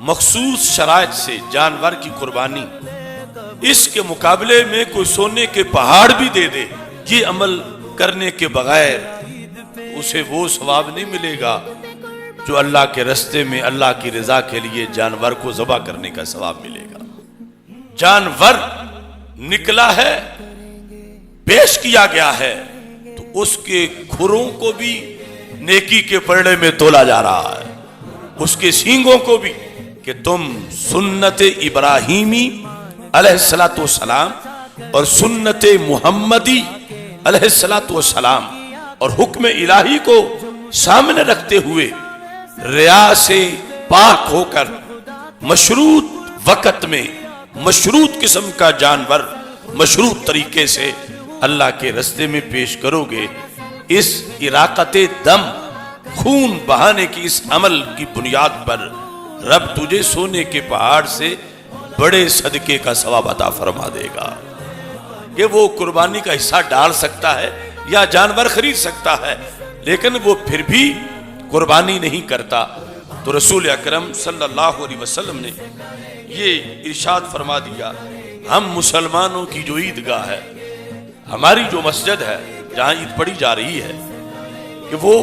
مخصوص شرائط سے جانور کی قربانی اس کے مقابلے میں کوئی سونے کے پہاڑ بھی دے دے، یہ عمل کرنے کے بغیر اسے وہ ثواب نہیں ملے گا جو اللہ کے رستے میں اللہ کی رضا کے لیے جانور کو ذبح کرنے کا ثواب ملے گا۔ جانور نکلا ہے، پیش کیا گیا ہے، تو اس کے کھروں کو بھی نیکی کے پلڑے میں تولا جا رہا ہے، اس کے سینگوں کو بھی، کہ تم سنت ابراہیمی علیہ السلام اور سنت محمدی علیہ السلام اور حکم الہی کو سامنے رکھتے ہوئے ریا سے پاک ہو کر مشروط وقت میں مشروط قسم کا جانور مشروط طریقے سے اللہ کے رستے میں پیش کرو گے۔ اس اراقت دم، خون بہانے کی اس عمل کی بنیاد پر رب تجھے سونے کے پہاڑ سے بڑے صدقے کا ثواب عطا فرما دے گا۔ کہ وہ قربانی کا حصہ ڈال سکتا ہے یا جانور خرید سکتا ہے، لیکن وہ پھر بھی قربانی نہیں کرتا، تو رسول اکرم صلی اللہ علیہ وسلم نے یہ ارشاد فرما دیا، ہم مسلمانوں کی جو عیدگاہ ہے، ہماری جو مسجد ہے جہاں عید پڑھی جا رہی ہے، کہ وہ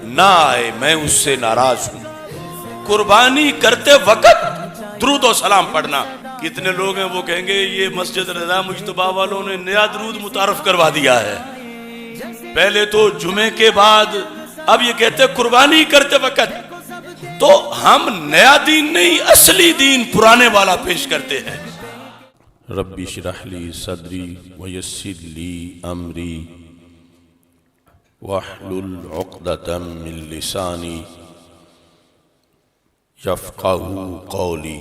نہ آئے، میں اس سے ناراض ہوں۔ قربانی کرتے وقت درود و سلام پڑھنا، کتنے لوگ ہیں وہ کہیں گے یہ مسجد رضا مجتبیٰ والوں نے نیا درود متعارف کروا دیا ہے، پہلے تو جمعے کے بعد، اب یہ کہتے قربانی کرتے وقت، تو ہم نیا دین نہیں اصلی دین پرانے والا پیش کرتے ہیں۔ رب اشرح لی صدری ویسر لی امری واحلل عقدۃ من لسانی یفقہوا قولی۔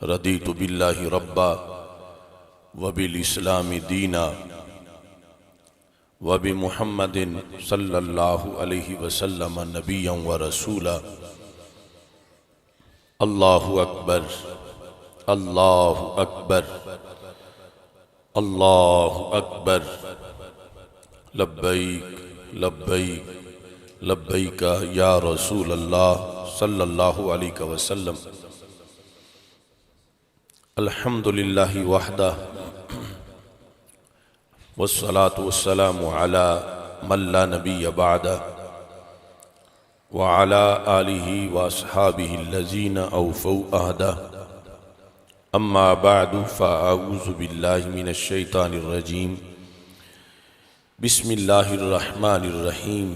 رضیت باللہ ربا وبالاسلام دینا وبمحمد صلی اللہ علیہ وسلم نبیا ورسولا۔ اللہ اکبر، اللہ اکبر، اللہ اکبر، لبیک لبیک لبیک یا رسول اللہ صلی اللہ علیہ وسلم۔ الحمدللہ وحدہ والصلاة والسلام على من لا نبی بعدہ وعلى آلہ واصحابہ الذین اوفوا عہدہ۔ اما بعد فاعوذ باللہ من الشیطان الرجیم۔ بسم اللہ الرحمن الرحیم۔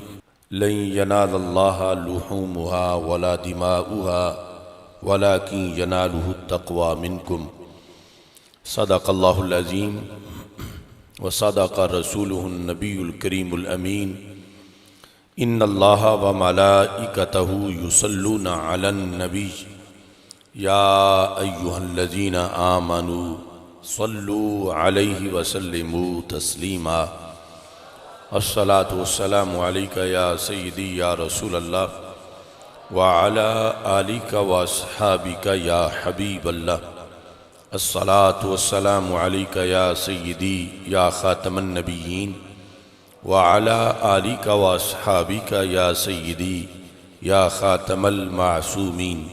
لن ینال اللہ لحومها ولا دماؤها ولكن يناله التقوى منكم۔ صدق اللہ العظیم وصدق رسوله النبی الکریم الامین۔ ان اللہ وملائکتہ یصلون علی النبی یا ایہا الذین آمنوا صلوا علیہ وسلموا تسلیما۔ الصلاة والسلام علیک یا سیدی یا رسول اللہ وعلى آلک واصحابک یا حبیب اللہ۔ الصلاة والسلام علیک یا سیدی یا خاتم النبیین وعلى آلک واصحابک یا سیدی یا خاتم المعصومین۔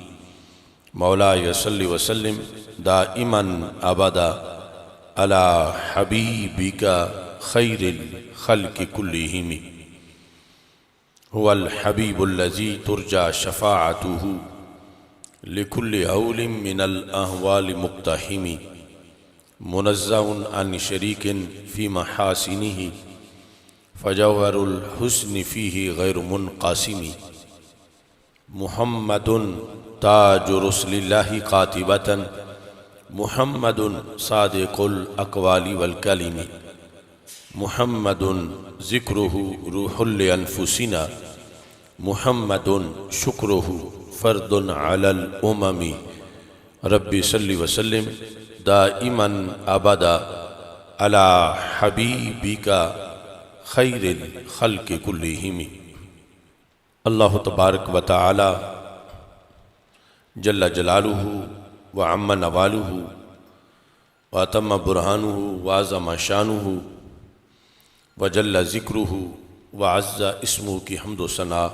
مولاي صل وسلم دائما ابدا على حبيبك خير الخلق كلهم۔ هو الحبيب الذي ترجى شفاعته لكل هول من الأهوال مقتحم، منزه عن شريك في محاسنه فجوهر الحسن فيه غير منقسم۔ محمد تاج رسل اللہ قاطبة، محمد صادق الاقوال والکلم، محمد ذکرہ روح لانفسنا، محمد شکرہ فرد علی الامم۔ رب صلی وسلم دائما ابدا علی حبیبک خیر الخلق کلہم۔ اللہ تبارک و تعالی جل جلالہ وعم نوالہ واتم برہانہ وعظم شانہ وجل ذکرہ وعز اسمہ کی حمد و ثنا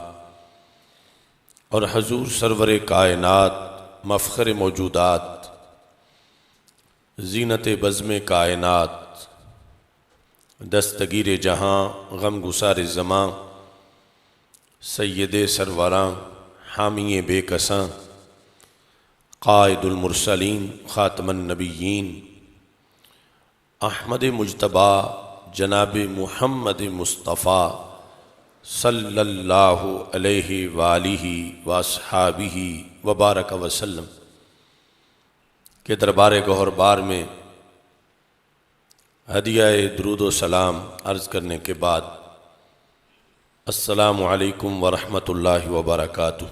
اور حضور سرور کائنات مفخر موجودات زینت بزم کائنات دستگیر جہاں غم گسار زماں سید سروراں حامی بے کساں قائد المرسلین خاتم النبیین احمد مجتبیٰ جناب محمد مصطفیٰ صلی اللہ علیہ وآلہ واصحابہ وبارک وسلم کے دربار گوہر بار میں ہدیہ درود و سلام عرض کرنے کے بعد السلام علیکم ورحمۃ اللہ وبرکاتہ۔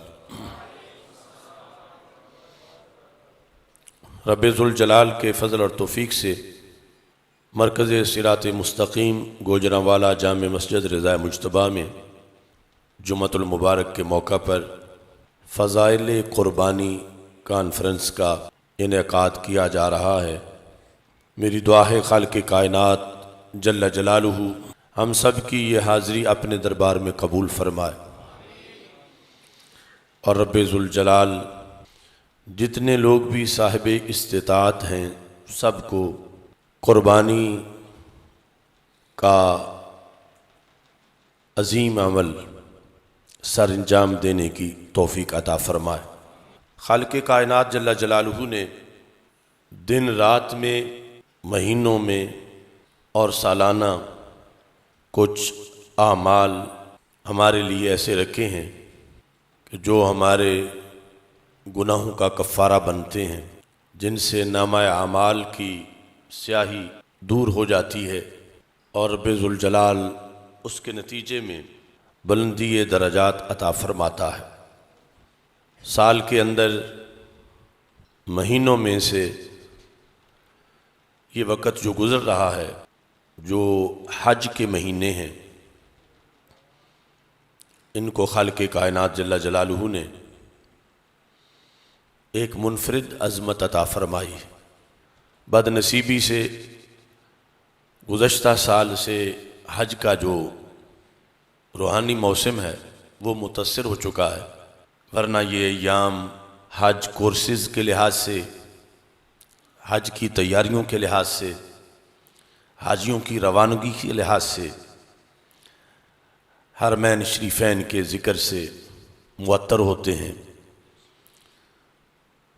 رب ذوالجلال کے فضل اور توفیق سے مرکز صراط مستقیم گوجرانوالا جامع مسجد رضا مجتبیٰ میں جمعۃ المبارک کے موقع پر فضائل قربانی کانفرنس کا انعقاد کیا جا رہا ہے۔ میری دعا ہے خالق کائنات جل جلالہ ہم سب کی یہ حاضری اپنے دربار میں قبول فرمائے، اور رب ذوالجلال جتنے لوگ بھی صاحب استطاعت ہیں سب کو قربانی کا عظیم عمل سر انجام دینے کی توفیق عطا فرمائے۔ خالق کائنات جل جلالہ نے دن رات میں، مہینوں میں اور سالانہ کچھ اعمال ہمارے لیے ایسے رکھے ہیں کہ جو ہمارے گناہوں کا کفارہ بنتے ہیں، جن سے نامہ اعمال کی سیاہی دور ہو جاتی ہے، اور رب ذوالجلال اس کے نتیجے میں بلندی درجات عطا فرماتا ہے۔ سال کے اندر مہینوں میں سے یہ وقت جو گزر رہا ہے، جو حج کے مہینے ہیں، ان کو خالق کائنات جل جلالہ نے ایک منفرد عظمت عطا فرمائی۔ بد نصیبی سے گزشتہ سال سے حج کا جو روحانی موسم ہے وہ متاثر ہو چکا ہے، ورنہ یہ ایام حج کورسز کے لحاظ سے، حج کی تیاریوں کے لحاظ سے، حاجیوں کی روانگی کے لحاظ سے، حرمین شریفین کے ذکر سے معطر ہوتے ہیں۔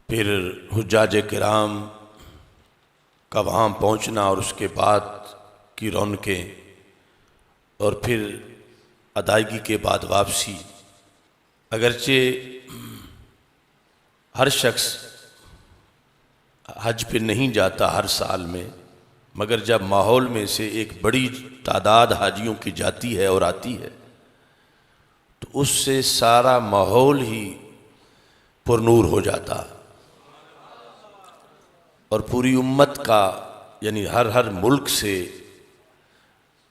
پھر حجاج کرام کا وہاں پہنچنا اور اس کے بعد کی رونقیں، اور پھر ادائیگی کے بعد واپسی۔ اگرچہ ہر شخص حج پہ نہیں جاتا ہر سال میں، مگر جب ماحول میں سے ایک بڑی تعداد حاجیوں کی جاتی ہے اور آتی ہے تو اس سے سارا ماحول ہی پرنور ہو جاتا، اور پوری امت کا، یعنی ہر ملک سے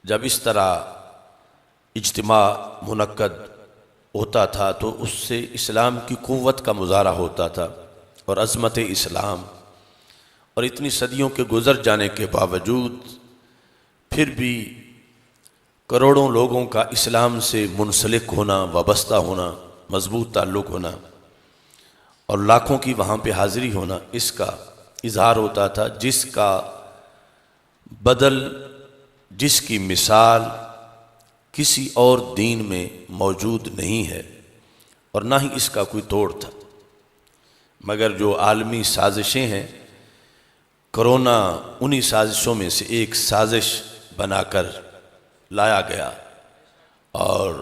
جب اس طرح اجتماع منعقد ہوتا تھا تو اس سے اسلام کی قوت کا مظاہرہ ہوتا تھا اور عظمت اسلام۔ اور اتنی صدیوں کے گزر جانے کے باوجود پھر بھی کروڑوں لوگوں کا اسلام سے منسلک ہونا، وابستہ ہونا، مضبوط تعلق ہونا، اور لاکھوں کی وہاں پہ حاضری ہونا، اس کا اظہار ہوتا تھا، جس کا بدل، جس کی مثال کسی اور دین میں موجود نہیں ہے، اور نہ ہی اس کا کوئی توڑ تھا۔ مگر جو عالمی سازشیں ہیں، کرونا انہی سازشوں میں سے ایک سازش بنا کر لایا گیا، اور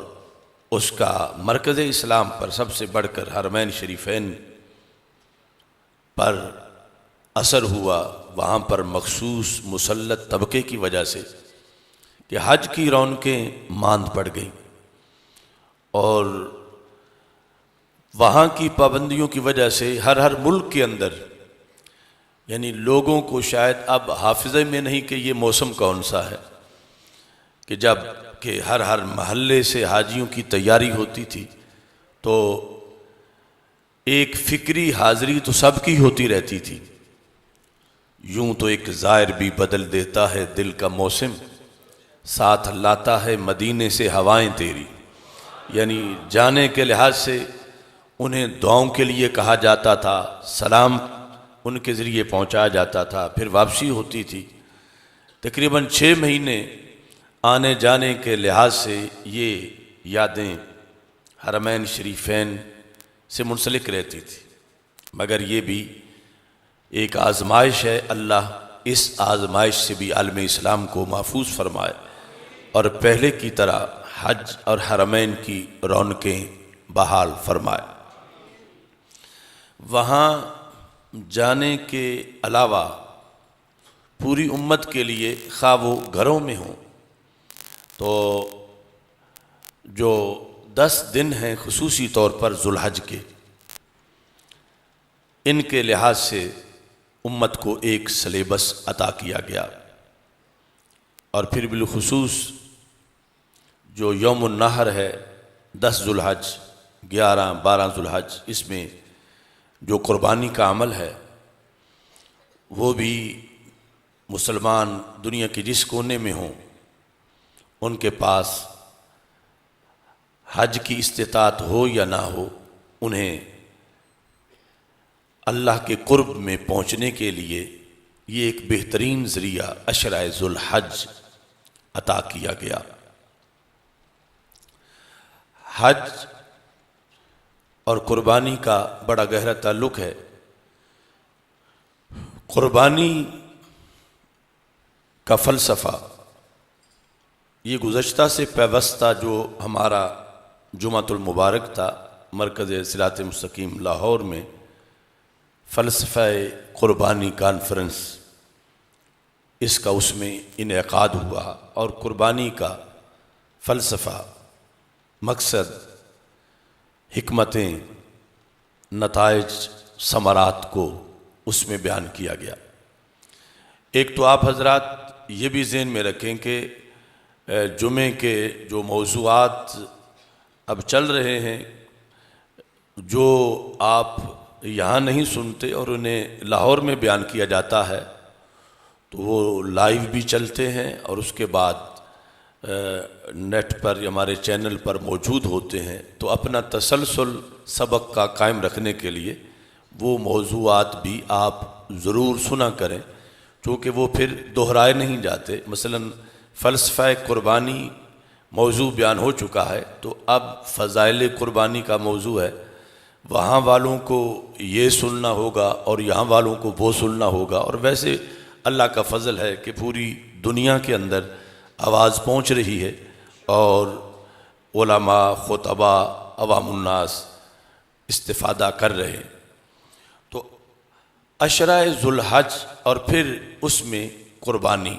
اس کا مرکز اسلام پر سب سے بڑھ کر حرمین شریفین پر اثر ہوا۔ وہاں پر مخصوص مسلط طبقے کی وجہ سے کہ حج کی رونقیں ماند پڑ گئیں، اور وہاں کی پابندیوں کی وجہ سے ہر ملک کے اندر، یعنی لوگوں کو شاید اب حافظے میں نہیں کہ یہ موسم کون سا ہے، کہ جب کہ ہر محلے سے حاجیوں کی تیاری ہوتی تھی تو ایک فکری حاضری تو سب کی ہوتی رہتی تھی۔ یوں تو ایک زائر بھی بدل دیتا ہے دل کا موسم، ساتھ لاتا ہے مدینے سے ہوائیں تیری، یعنی جانے کے لحاظ سے انہیں دعاؤں کے لیے کہا جاتا تھا، سلام ان کے ذریعے پہنچایا جاتا تھا، پھر واپسی ہوتی تھی۔ تقریباً 6 مہینے آنے جانے کے لحاظ سے یہ یادیں حرمین شریفین سے منسلک رہتی تھی، مگر یہ بھی ایک آزمائش ہے۔ اللہ اس آزمائش سے بھی عالم اسلام کو محفوظ فرمائے اور پہلے کی طرح حج اور حرمین کی رونقیں بحال فرمائے۔ وہاں جانے کے علاوہ پوری امت کے لیے، خواہ وہ گھروں میں ہوں، تو جو 10 دن ہیں خصوصی طور پر ذوالحج کے، ان کے لحاظ سے امت کو ایک سلیبس عطا کیا گیا، اور پھر بالخصوص جو یوم النحر ہے 10 ذوالحج، 11 12 ذوالحج، اس میں جو قربانی کا عمل ہے وہ بھی مسلمان دنیا کے جس کونے میں ہوں ان کے پاس حج کی استطاعت ہو یا نہ ہو، انہیں اللہ کے قرب میں پہنچنے کے لیے یہ ایک بہترین ذریعہ عشرہ ذوالحج عطا کیا گیا۔ حج اور قربانی کا بڑا گہرا تعلق ہے۔ قربانی کا فلسفہ یہ گزشتہ سے پیوستہ جو ہمارا جمعۃ المبارک تھا مرکز صراط مستقیم لاہور میں فلسفہ قربانی کانفرنس، اس کا اس میں انعقاد ہوا، اور قربانی کا فلسفہ، مقصد، حکمتیں، نتائج، ثمرات کو اس میں بیان کیا گیا۔ ایک تو آپ حضرات یہ بھی ذہن میں رکھیں کہ جمعے کے جو موضوعات اب چل رہے ہیں، جو آپ یہاں نہیں سنتے اور انہیں لاہور میں بیان کیا جاتا ہے، تو وہ لائیو بھی چلتے ہیں اور اس کے بعد نیٹ پر یا ہمارے چینل پر موجود ہوتے ہیں۔ تو اپنا تسلسل سبق کا قائم رکھنے کے لیے وہ موضوعات بھی آپ ضرور سنا کریں، چونکہ وہ پھر دہرائے نہیں جاتے۔ مثلا فلسفہ قربانی موضوع بیان ہو چکا ہے، تو اب فضائل قربانی کا موضوع ہے، وہاں والوں کو یہ سننا ہوگا اور یہاں والوں کو وہ سننا ہوگا۔ اور ویسے اللہ کا فضل ہے کہ پوری دنیا کے اندر آواز پہنچ رہی ہے، اور علماء، خطباء، عوام الناس استفادہ کر رہے ہیں۔ تو عشرہ ذوالحج اور پھر اس میں قربانی،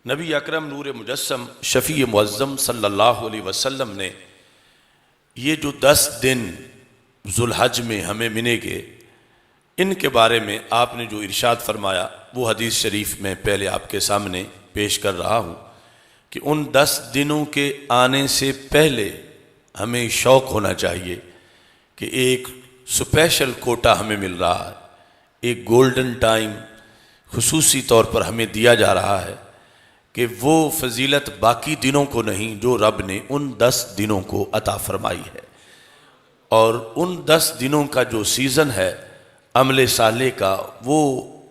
نبی اکرم نور مجسم شفیع معظم صلی اللہ علیہ وسلم نے یہ جو 10 دن ذوالحج میں ہمیں ملیں گے، ان کے بارے میں آپ نے جو ارشاد فرمایا وہ حدیث شریف میں پہلے آپ کے سامنے پیش کر رہا ہوں کہ ان 10 دنوں کے آنے سے پہلے ہمیں شوق ہونا چاہیے کہ ایک سپیشل کوٹا ہمیں مل رہا ہے، ایک گولڈن ٹائم خصوصی طور پر ہمیں دیا جا رہا ہے کہ وہ فضیلت باقی دنوں کو نہیں جو رب نے ان 10 دنوں کو عطا فرمائی ہے۔ اور ان 10 دنوں کا جو سیزن ہے عمل صالح کا، وہ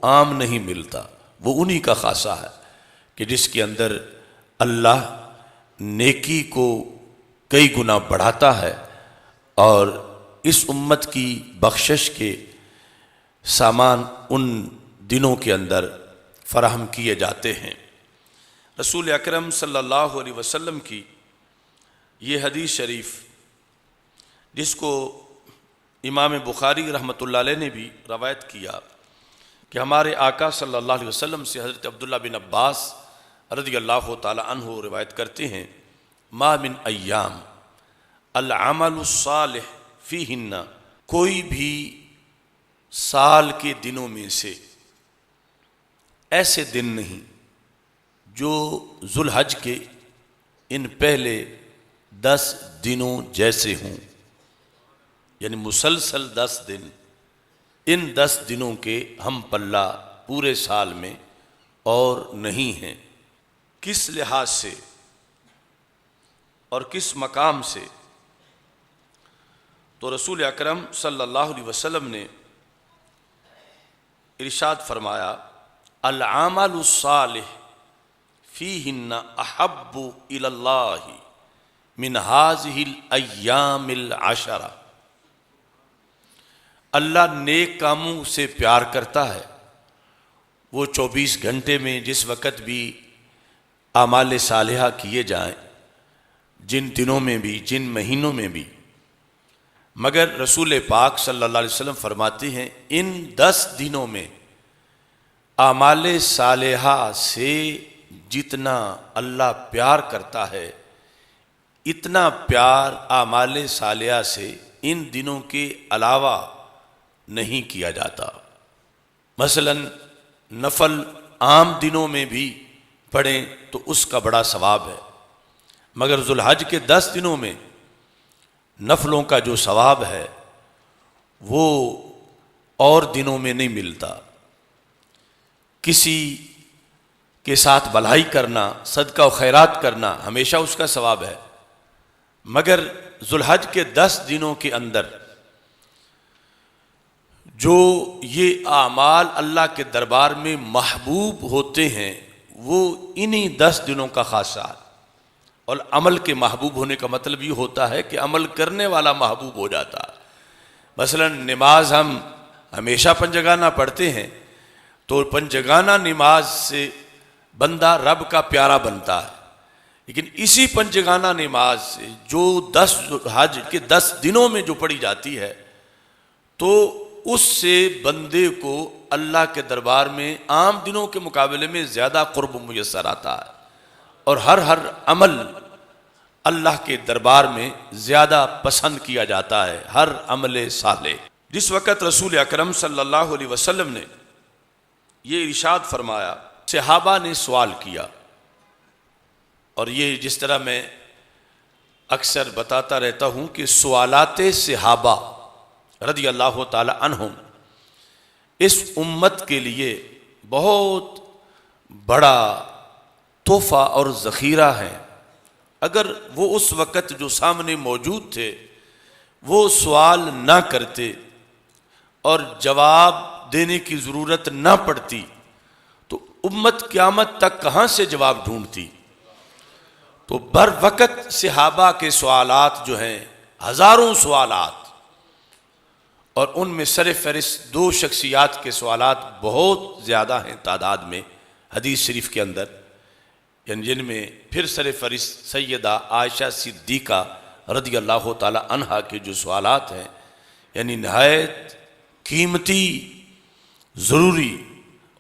عام نہیں ملتا، وہ انہی کا خاصہ ہے کہ جس کے اندر اللہ نیکی کو کئی گنا بڑھاتا ہے اور اس امت کی بخشش کے سامان ان دنوں کے اندر فراہم کیے جاتے ہیں۔ رسول اکرم صلی اللہ علیہ وسلم کی یہ حدیث شریف، جس کو امام بخاری رحمۃ اللہ علیہ نے بھی روایت کیا کہ ہمارے آقا صلی اللہ علیہ وسلم سے حضرت عبداللہ بن عباس رضی اللہ تعالی عنہ روایت کرتے ہیں، ما من ایام العمل الصالح فیہن، کوئی بھی سال کے دنوں میں سے ایسے دن نہیں جو ذوالحج کے ان پہلے 10 دنوں جیسے ہوں، یعنی مسلسل 10 دن، ان 10 دنوں کے ہم پلہ پورے سال میں اور نہیں ہیں۔ کس لحاظ سے اور کس مقام سے؟ تو رسول اکرم صلی اللہ علیہ وسلم نے ارشاد فرمایا العمل الصالح فیہن احب الی اللہ من ہذہ الایام العشرہ، اللہ نیک کاموں سے پیار کرتا ہے، وہ 24 گھنٹے میں جس وقت بھی اعمال صالحہ کیے جائیں، جن دنوں میں بھی جن مہینوں میں بھی، مگر رسول پاک صلی اللہ علیہ وسلم فرماتے ہیں ان 10 دنوں میں اعمال صالحہ سے جتنا اللہ پیار کرتا ہے اتنا پیار اعمال صالحہ سے ان دنوں کے علاوہ نہیں کیا جاتا۔ مثلا نفل عام دنوں میں بھی پڑھیں تو اس کا بڑا ثواب ہے، مگر ذوالحج کے 10 دنوں میں نفلوں کا جو ثواب ہے وہ اور دنوں میں نہیں ملتا۔ کسی کے ساتھ بھلائی کرنا، صدقہ و خیرات کرنا ہمیشہ اس کا ثواب ہے، مگر ذوالحج کے 10 دنوں کے اندر جو یہ اعمال اللہ کے دربار میں محبوب ہوتے ہیں وہ انہی 10 دنوں کا خاصہ ہے۔ اور عمل کے محبوب ہونے کا مطلب یہ ہوتا ہے کہ عمل کرنے والا محبوب ہو جاتا ہے۔ مثلا نماز ہم ہمیشہ پنجگانہ پڑھتے ہیں تو پنجگانہ نماز سے بندہ رب کا پیارا بنتا ہے، لیکن اسی پنجگانہ نماز سے جو 10 حج کے 10 دنوں میں جو پڑھی جاتی ہے تو اس سے بندے کو اللہ کے دربار میں عام دنوں کے مقابلے میں زیادہ قرب میسر آتا ہے، اور ہر عمل اللہ کے دربار میں زیادہ پسند کیا جاتا ہے، ہر عمل صالح۔ جس وقت رسول اکرم صلی اللہ علیہ وسلم نے یہ ارشاد فرمایا، صحابہ نے سوال کیا، اور یہ جس طرح میں اکثر بتاتا رہتا ہوں کہ سوالات صحابہ رضی اللہ تعالی عنہم اس امت کے لیے بہت بڑا تحفہ اور ذخیرہ ہے۔ اگر وہ اس وقت جو سامنے موجود تھے وہ سوال نہ کرتے اور جواب دینے کی ضرورت نہ پڑتی تو امت قیامت تک کہاں سے جواب ڈھونڈتی؟ تو بر وقت صحابہ کے سوالات جو ہیں ہزاروں سوالات، اور ان میں سر فہرست 2 شخصیات کے سوالات بہت زیادہ ہیں تعداد میں حدیث شریف کے اندر، یعنی جن میں پھر سر فہرست سیدہ عائشہ صدیقہ رضی اللہ تعالی عنہا کے جو سوالات ہیں یعنی نہایت قیمتی، ضروری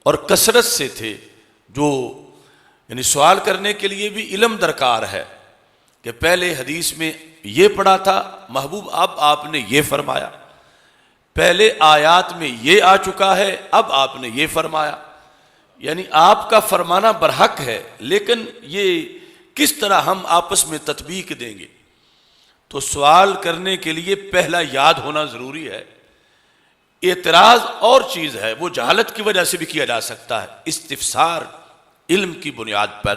اور کثرت سے تھے، جو یعنی سوال کرنے کے لیے بھی علم درکار ہے کہ پہلے حدیث میں یہ پڑھا تھا محبوب، اب آپ نے یہ فرمایا، پہلے آیات میں یہ آ چکا ہے اب آپ نے یہ فرمایا، یعنی آپ کا فرمانا برحق ہے، لیکن یہ کس طرح ہم آپس میں تطبیق دیں گے؟ تو سوال کرنے کے لیے پہلا یاد ہونا ضروری ہے۔ اعتراض اور چیز ہے، وہ جہالت کی وجہ سے بھی کیا جا سکتا ہے، استفسار علم کی بنیاد پر۔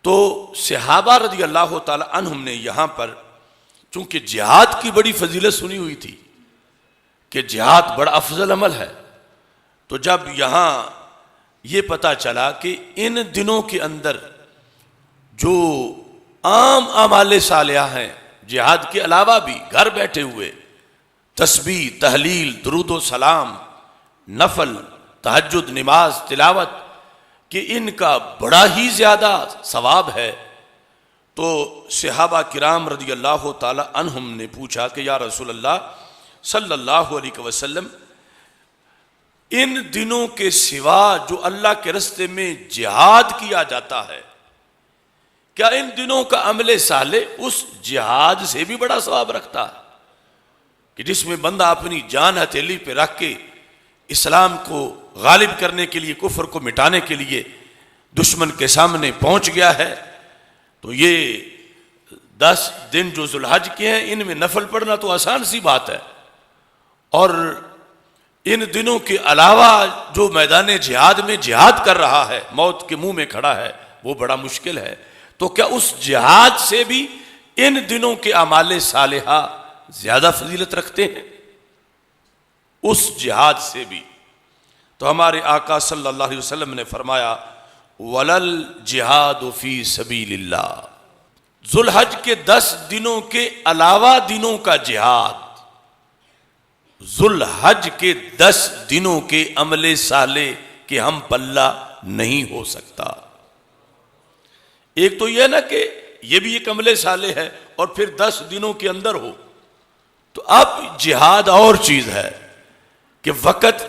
تو صحابہ رضی اللہ تعالی عنہم نے یہاں پر چونکہ جہاد کی بڑی فضیلت سنی ہوئی تھی کہ جہاد بڑا افضل عمل ہے، تو جب یہاں یہ پتہ چلا کہ ان دنوں کے اندر جو عام اعمال صالحہ ہیں جہاد کے علاوہ بھی گھر بیٹھے ہوئے تسبیح، تحلیل، درود و سلام، نفل، تہجد، نماز، تلاوت، کہ ان کا بڑا ہی زیادہ ثواب ہے، تو صحابہ کرام رضی اللہ تعالی عنہم نے پوچھا کہ یا رسول اللہ صلی اللہ علیہ وسلم، ان دنوں کے سوا جو اللہ کے راستے میں جہاد کیا جاتا ہے، کیا ان دنوں کا عمل صالح اس جہاد سے بھی بڑا ثواب رکھتا ہے کہ جس میں بندہ اپنی جان ہتھیلی پہ رکھ کے اسلام کو غالب کرنے کے لیے، کفر کو مٹانے کے لیے دشمن کے سامنے پہنچ گیا ہے؟ تو یہ 10 دن جو ذوالحج کے ہیں ان میں نفل پڑھنا تو آسان سی بات ہے، اور ان دنوں کے علاوہ جو میدان جہاد میں جہاد کر رہا ہے، موت کے منہ میں کھڑا ہے، وہ بڑا مشکل ہے۔ تو کیا اس جہاد سے بھی ان دنوں کے اعمال صالحہ زیادہ فضیلت رکھتے ہیں اس جہاد سے بھی۔ تو ہمارے آقا صلی اللہ علیہ وسلم نے فرمایا وَلَلْ جِهَادُ فِي سَبِيلِ اللَّهِ، ذوالحج کے 10 دنوں کے علاوہ دنوں کا جہاد، ذوالحج کے 10 دنوں کے عمل صالح کے ہم پلہ نہیں ہو سکتا۔ ایک تو یہ نا کہ یہ بھی ایک عمل صالح ہے اور پھر 10 دنوں کے اندر ہو، تو اب جہاد اور چیز ہے کہ وقت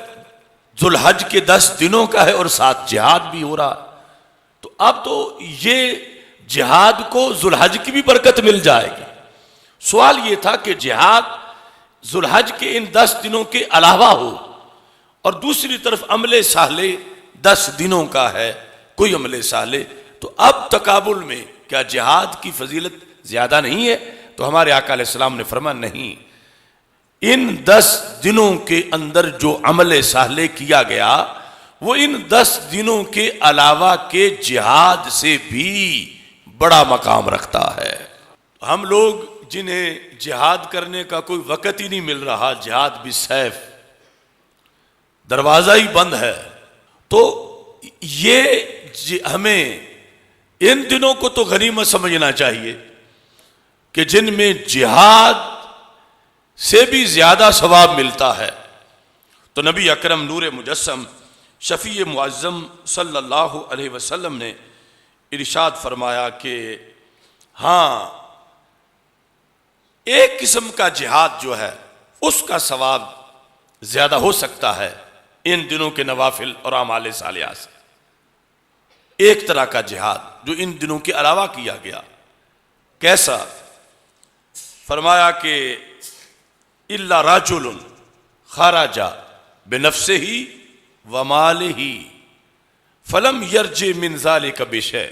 ذوالحج کے 10 دنوں کا ہے اور ساتھ جہاد بھی ہو رہا، تو اب تو یہ جہاد کو ذوالحج کی بھی برکت مل جائے گی۔ سوال یہ تھا کہ جہاد ذوالحج کے ان 10 دنوں کے علاوہ ہو اور دوسری طرف عمل صالح 10 دنوں کا ہے کوئی عمل صالح، تو اب تقابل میں کیا جہاد کی فضیلت زیادہ نہیں ہے؟ تو ہمارے آقا علیہ السلام نے فرمایا نہیں، ان 10 دنوں کے اندر جو عمل صالح کیا گیا وہ ان 10 دنوں کے علاوہ کے جہاد سے بھی بڑا مقام رکھتا ہے۔ ہم لوگ جنہیں جہاد کرنے کا کوئی وقت ہی نہیں مل رہا، جہاد بالسیف، دروازہ ہی بند ہے، تو یہ ہمیں ان دنوں کو تو غنیمت سمجھنا چاہیے کہ جن میں جہاد سے بھی زیادہ ثواب ملتا ہے۔ تو نبی اکرم نور مجسم شفیع معظم صلی اللہ علیہ وسلم نے ارشاد فرمایا کہ ہاں ایک قسم کا جہاد جو ہے اس کا ثواب زیادہ ہو سکتا ہے ان دنوں کے نوافل اور اعمال صالحہ سے۔ ایک طرح کا جہاد جو ان دنوں کے علاوہ کیا گیا، کیسا؟ فرمایا کہ الا رجل خرج بنفسه وماله فلم يرجع من ذلك بشيء،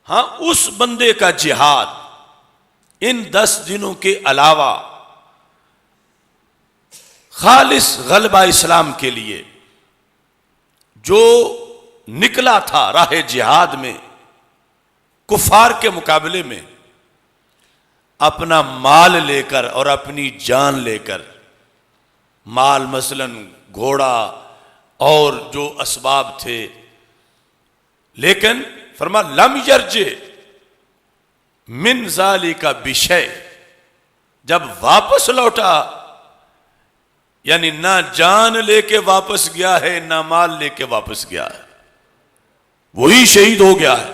ہاں اس بندے کا جہاد ان 10 دنوں کے علاوہ خالص غلبہ اسلام کے لیے جو نکلا تھا راہ جہاد میں کفار کے مقابلے میں، اپنا مال لے کر اور اپنی جان لے کر، مال مثلاً گھوڑا اور جو اسباب تھے، لیکن فرما لم یرجع من ذالک بشیء، جب واپس لوٹا یعنی نہ جان لے کے واپس گیا ہے نہ مال لے کے واپس گیا ہے، وہی شہید ہو گیا ہے،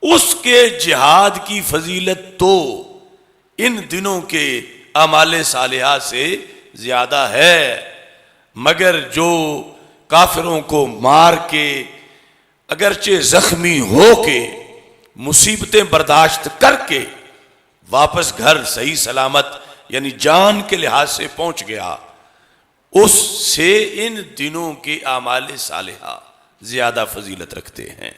اس کے جہاد کی فضیلت تو ان دنوں کے اعمال صالحہ سے زیادہ ہے۔ مگر جو کافروں کو مار کے اگرچہ زخمی ہو کے مصیبتیں برداشت کر کے واپس گھر صحیح سلامت یعنی جان کے لحاظ سے پہنچ گیا، اس سے ان دنوں کے اعمال صالحہ زیادہ فضیلت رکھتے ہیں۔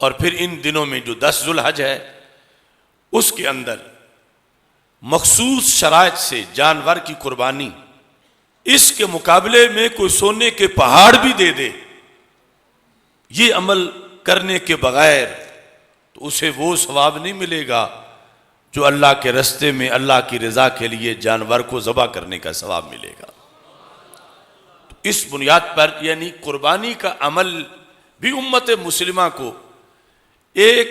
اور پھر ان دنوں میں جو 10 ذوالحج ہے اس کے اندر مخصوص شرائط سے جانور کی قربانی، اس کے مقابلے میں کوئی سونے کے پہاڑ بھی دے دے، یہ عمل کرنے کے بغیر تو اسے وہ ثواب نہیں ملے گا جو اللہ کے رستے میں اللہ کی رضا کے لیے جانور کو ذبح کرنے کا ثواب ملے گا۔ تو اس بنیاد پر یعنی قربانی کا عمل بھی امت مسلمہ کو ایک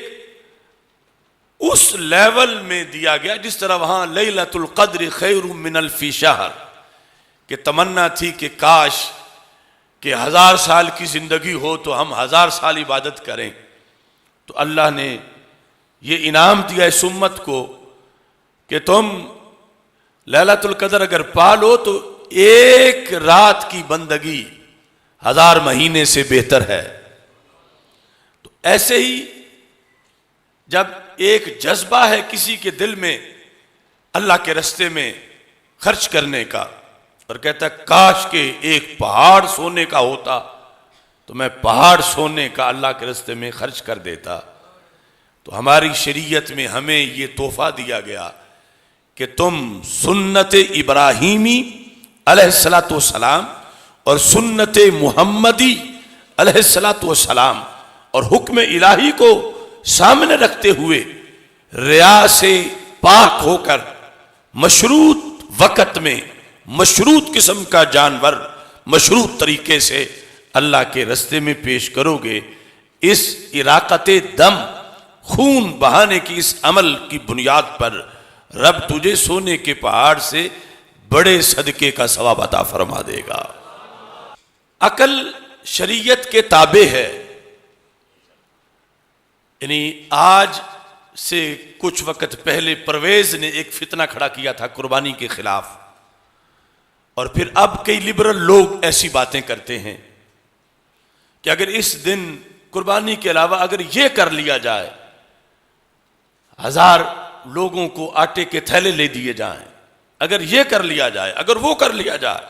اس لیول میں دیا گیا جس طرح وہاں لیلۃ القدر خیر من الف شہر کہ تمنا تھی کہ کاش کہ 1000 سال کی زندگی ہو تو ہم 1000 سال عبادت کریں، تو اللہ نے یہ انعام دیا اس امت کو کہ تم لیلۃ القدر اگر پالو تو ایک رات کی بندگی 1000 مہینے سے بہتر ہے۔ تو ایسے ہی جب ایک جذبہ ہے کسی کے دل میں اللہ کے راستے میں خرچ کرنے کا اور کہتا ہے کاش کہ ایک پہاڑ سونے کا ہوتا تو میں پہاڑ سونے کا اللہ کے راستے میں خرچ کر دیتا، تو ہماری شریعت میں ہمیں یہ تحفہ دیا گیا کہ تم سنت ابراہیمی علیہ السلام اور سنت محمدی علیہ السلام اور حکم الہی کو سامنے رکھتے ہوئے ریا سے پاک ہو کر مشروط وقت میں مشروط قسم کا جانور مشروط طریقے سے اللہ کے رستے میں پیش کرو گے، اس اراقت دم خون بہانے کی اس عمل کی بنیاد پر رب تجھے سونے کے پہاڑ سے بڑے صدقے کا ثواب عطا فرما دے گا۔ عقل شریعت کے تابع ہے، یعنی آج سے کچھ وقت پہلے پرویز نے ایک فتنہ کھڑا کیا تھا قربانی کے خلاف، اور پھر اب کئی لبرل لوگ ایسی باتیں کرتے ہیں کہ اگر اس دن قربانی کے علاوہ اگر یہ کر لیا جائے، 1000 لوگوں کو آٹے کے تھیلے لے دیے جائیں، اگر یہ کر لیا جائے، اگر وہ کر لیا جائے۔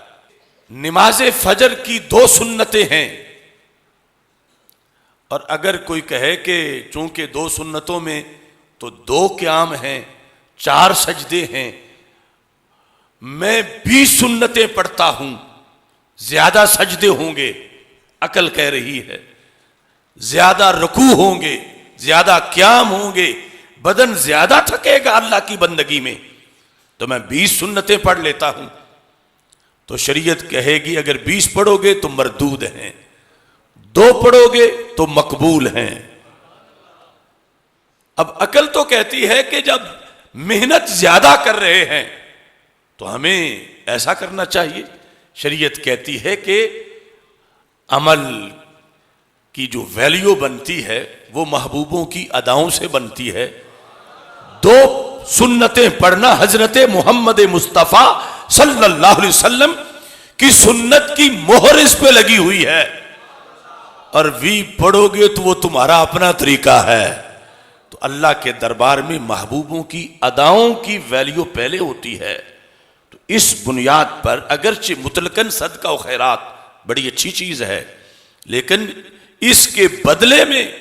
نماز فجر کی 2 سنتیں ہیں، اور اگر کوئی کہے کہ چونکہ 2 سنتوں میں تو 2 قیام ہیں، 4 سجدے ہیں، میں 20 سنتیں پڑھتا ہوں، زیادہ سجدے ہوں گے، عقل کہہ رہی ہے زیادہ رکوع ہوں گے، زیادہ قیام ہوں گے، بدن زیادہ تھکے گا اللہ کی بندگی میں، تو میں 20 سنتیں پڑھ لیتا ہوں۔ تو شریعت کہے گی اگر 20 پڑھو گے تو مردود ہیں، 2 پڑھو گے تو مقبول ہیں۔ اب عقل تو کہتی ہے کہ جب محنت زیادہ کر رہے ہیں تو ہمیں ایسا کرنا چاہیے۔ شریعت کہتی ہے کہ عمل کی جو ویلیو بنتی ہے وہ محبوبوں کی اداؤں سے بنتی ہے۔ 2 سنتیں پڑھنا حضرت محمد مصطفیٰ صلی اللہ علیہ وسلم کی سنت کی مہر اس پہ لگی ہوئی ہے، اور پڑھو گے تو وہ تمہارا اپنا طریقہ ہے۔ تو اللہ کے دربار میں محبوبوں کی اداؤں کی ویلیو پہلے ہوتی ہے۔ تو اس بنیاد پر اگرچہ مطلقاً صدقہ و خیرات بڑی اچھی چیز ہے، لیکن اس کے بدلے میں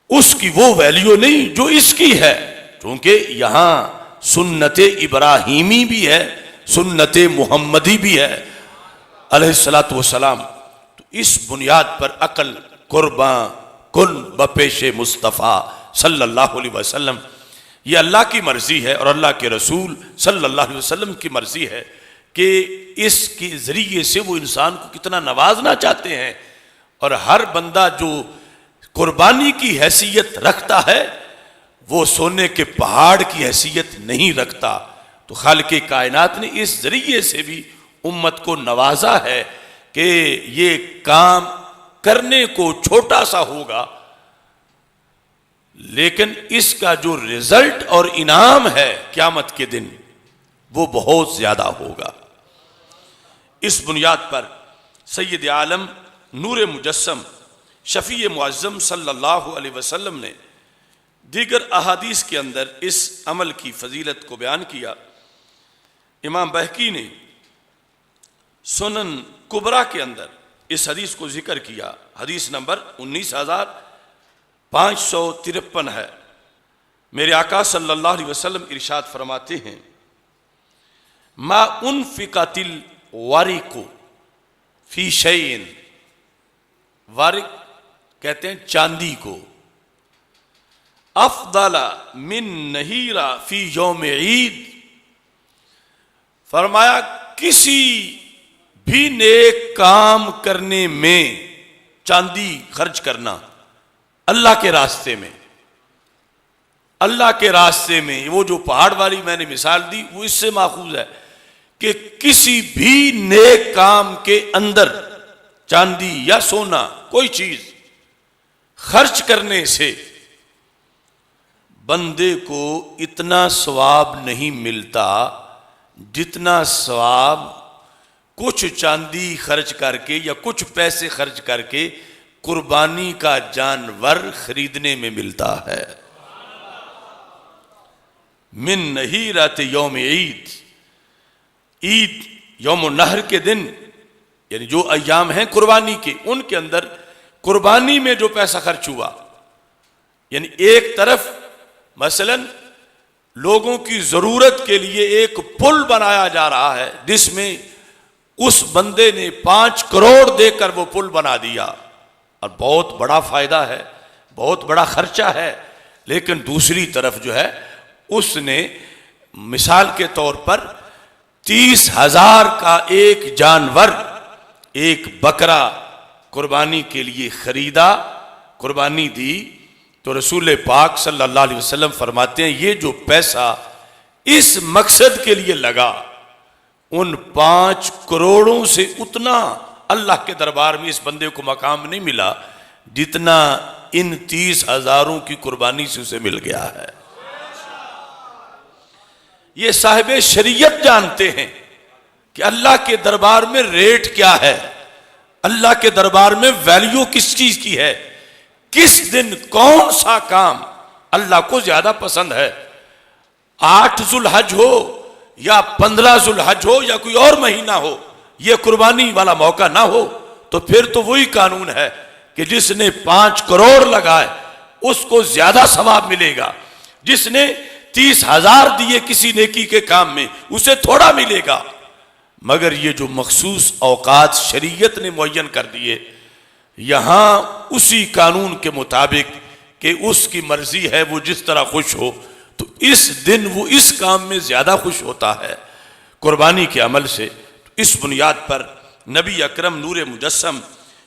اس کی وہ ویلیو نہیں جو اس کی ہے، کیونکہ یہاں سنت ابراہیمی بھی ہے، سنت محمدی بھی ہے علیہ الصلاۃ والسلام۔ تو اس بنیاد پر عقل قرباں کن بپیش مصطفیٰ صلی اللہ علیہ وسلم، یہ اللہ کی مرضی ہے اور اللہ کے رسول صلی اللہ علیہ وسلم کی مرضی ہے کہ اس کے ذریعے سے وہ انسان کو کتنا نوازنا چاہتے ہیں، اور ہر بندہ جو قربانی کی حیثیت رکھتا ہے وہ سونے کے پہاڑ کی حیثیت نہیں رکھتا۔ تو خالق کائنات نے اس ذریعے سے بھی امت کو نوازا ہے کہ یہ کام کرنے کو چھوٹا سا ہوگا، لیکن اس کا جو رزلٹ اور انعام ہے قیامت کے دن وہ بہت زیادہ ہوگا۔ اس بنیاد پر سید عالم نور مجسم شفیع معظم صلی اللہ علیہ وسلم نے دیگر احادیث کے اندر اس عمل کی فضیلت کو بیان کیا۔ امام بہقی نے سنن کبریٰ کے اندر اس حدیث کو ذکر کیا، حدیث نمبر 19553 ہے۔ میرے آقا صلی اللہ علیہ وسلم ارشاد فرماتے ہیں، ما انفقت الورق فی شیء، ورق کہتے ہیں چاندی کو، افضل من نہیرہ فی یوم عید، فرمایا کسی بھی نیک کام کرنے میں چاندی خرچ کرنا اللہ کے راستے میں، اللہ کے راستے میں، وہ جو پہاڑ والی میں نے مثال دی وہ اس سے ماخوذ ہے کہ کسی بھی نیک کام کے اندر چاندی یا سونا کوئی چیز خرچ کرنے سے بندے کو اتنا ثواب نہیں ملتا جتنا ثواب کچھ چاندی خرچ کر کے یا کچھ پیسے خرچ کر کے قربانی کا جانور خریدنے میں ملتا ہے۔ من نہیرات یوم عید، عید یوم النحر کے دن، یعنی جو ایام ہیں قربانی کے، ان کے اندر قربانی میں جو پیسہ خرچ ہوا، یعنی ایک طرف مثلا لوگوں کی ضرورت کے لیے ایک پل بنایا جا رہا ہے جس میں اس بندے نے 5 کروڑ دے کر وہ پل بنا دیا، اور بہت بڑا فائدہ ہے، بہت بڑا خرچہ ہے، لیکن دوسری طرف جو ہے اس نے مثال کے طور پر 30,000 کا ایک جانور، ایک بکرا قربانی کے لیے خریدا، قربانی دی، تو رسول پاک صلی اللہ علیہ وسلم فرماتے ہیں یہ جو پیسہ اس مقصد کے لیے لگا، ان 5 کروڑوں سے اتنا اللہ کے دربار میں اس بندے کو مقام نہیں ملا جتنا ان 30,000 کی قربانی سے اسے مل گیا ہے۔ یہ صاحب شریعت جانتے ہیں کہ اللہ کے دربار میں ریٹ کیا ہے، اللہ کے دربار میں ویلیو کس چیز کی ہے، کس دن کون سا کام اللہ کو زیادہ پسند ہے۔ 8 ذوالحج ہو یا 15 ذوالحج ہو یا کوئی اور مہینہ ہو، یہ قربانی والا موقع نہ ہو تو پھر تو وہی قانون ہے کہ جس نے 5 کروڑ لگائے اس کو زیادہ ثواب ملے گا، جس نے 30,000 دیے کسی نیکی کے کام میں اسے تھوڑا ملے گا۔ مگر یہ جو مخصوص اوقات شریعت نے معین کر دیے، یہاں اسی قانون کے مطابق کہ اس کی مرضی ہے وہ جس طرح خوش ہو، تو اس دن وہ اس کام میں زیادہ خوش ہوتا ہے قربانی کے عمل سے۔ اس بنیاد پر نبی اکرم نور مجسم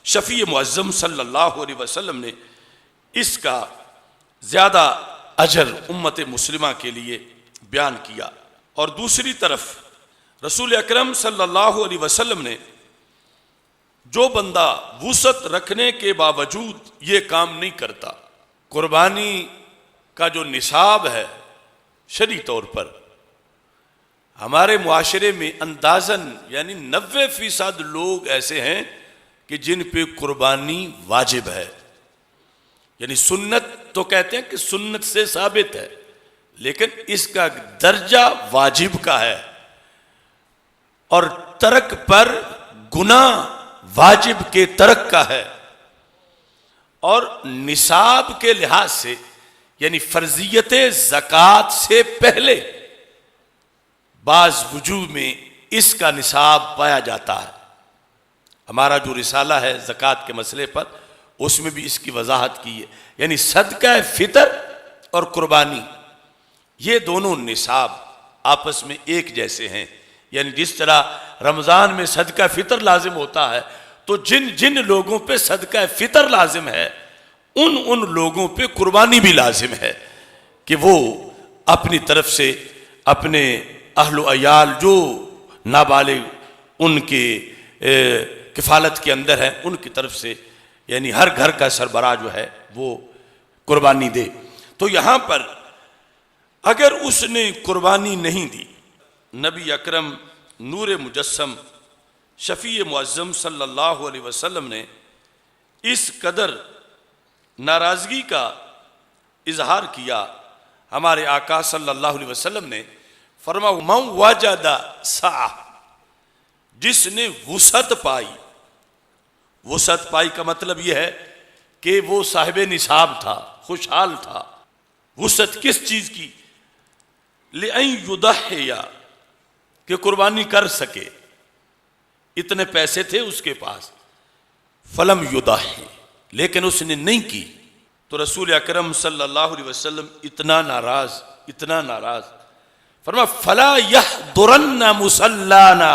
شفیع معظم صلی اللہ علیہ وسلم نے اس کا زیادہ اجر امت مسلمہ کے لیے بیان کیا۔ اور دوسری طرف رسول اکرم صلی اللہ علیہ وسلم نے جو بندہ وسعت رکھنے کے باوجود یہ کام نہیں کرتا، قربانی کا جو نصاب ہے شرعی طور پر ہمارے معاشرے میں اندازاً یعنی 90% لوگ ایسے ہیں کہ جن پہ قربانی واجب ہے، یعنی سنت تو کہتے ہیں کہ سنت سے ثابت ہے، لیکن اس کا درجہ واجب کا ہے، اور ترک پر گناہ واجب کے ترک کا ہے۔ اور نصاب کے لحاظ سے یعنی فرضیت زکوٰۃ سے پہلے بعض وجوہ میں اس کا نصاب پایا جاتا ہے۔ ہمارا جو رسالہ ہے زکوٰۃ کے مسئلے پر اس میں بھی اس کی وضاحت کی ہے، یعنی صدقہ فطر اور قربانی یہ دونوں نصاب آپس میں ایک جیسے ہیں، یعنی جس طرح رمضان میں صدقہ فطر لازم ہوتا ہے تو جن جن لوگوں پہ صدقہ فطر لازم ہے ان لوگوں پہ قربانی بھی لازم ہے کہ وہ اپنی طرف سے اپنے اہل و عیال جو نابالغ ان کے کفالت کے اندر ہیں ان کی طرف سے یعنی ہر گھر کا سربراہ جو ہے وہ قربانی دے۔ تو یہاں پر اگر اس نے قربانی نہیں دی، نبی اکرم نور مجسم شفیع معظم صلی اللہ علیہ وسلم نے اس قدر ناراضگی کا اظہار کیا۔ ہمارے آقا صلی اللہ علیہ وسلم نے فرمایا من وجد سعہ، جس نے وسعت پائی، وسعت پائی کا مطلب یہ ہے کہ وہ صاحب نصاب تھا، خوشحال تھا۔ وسعت کس چیز کی؟ لئن یضحی، کہ قربانی کر سکے، اتنے پیسے تھے اس کے پاس، فلم یضحی، لیکن اس نے نہیں کی، تو رسول اکرم صلی اللہ علیہ وسلم اتنا ناراض فرمایا فلا یحضرن مصلانا،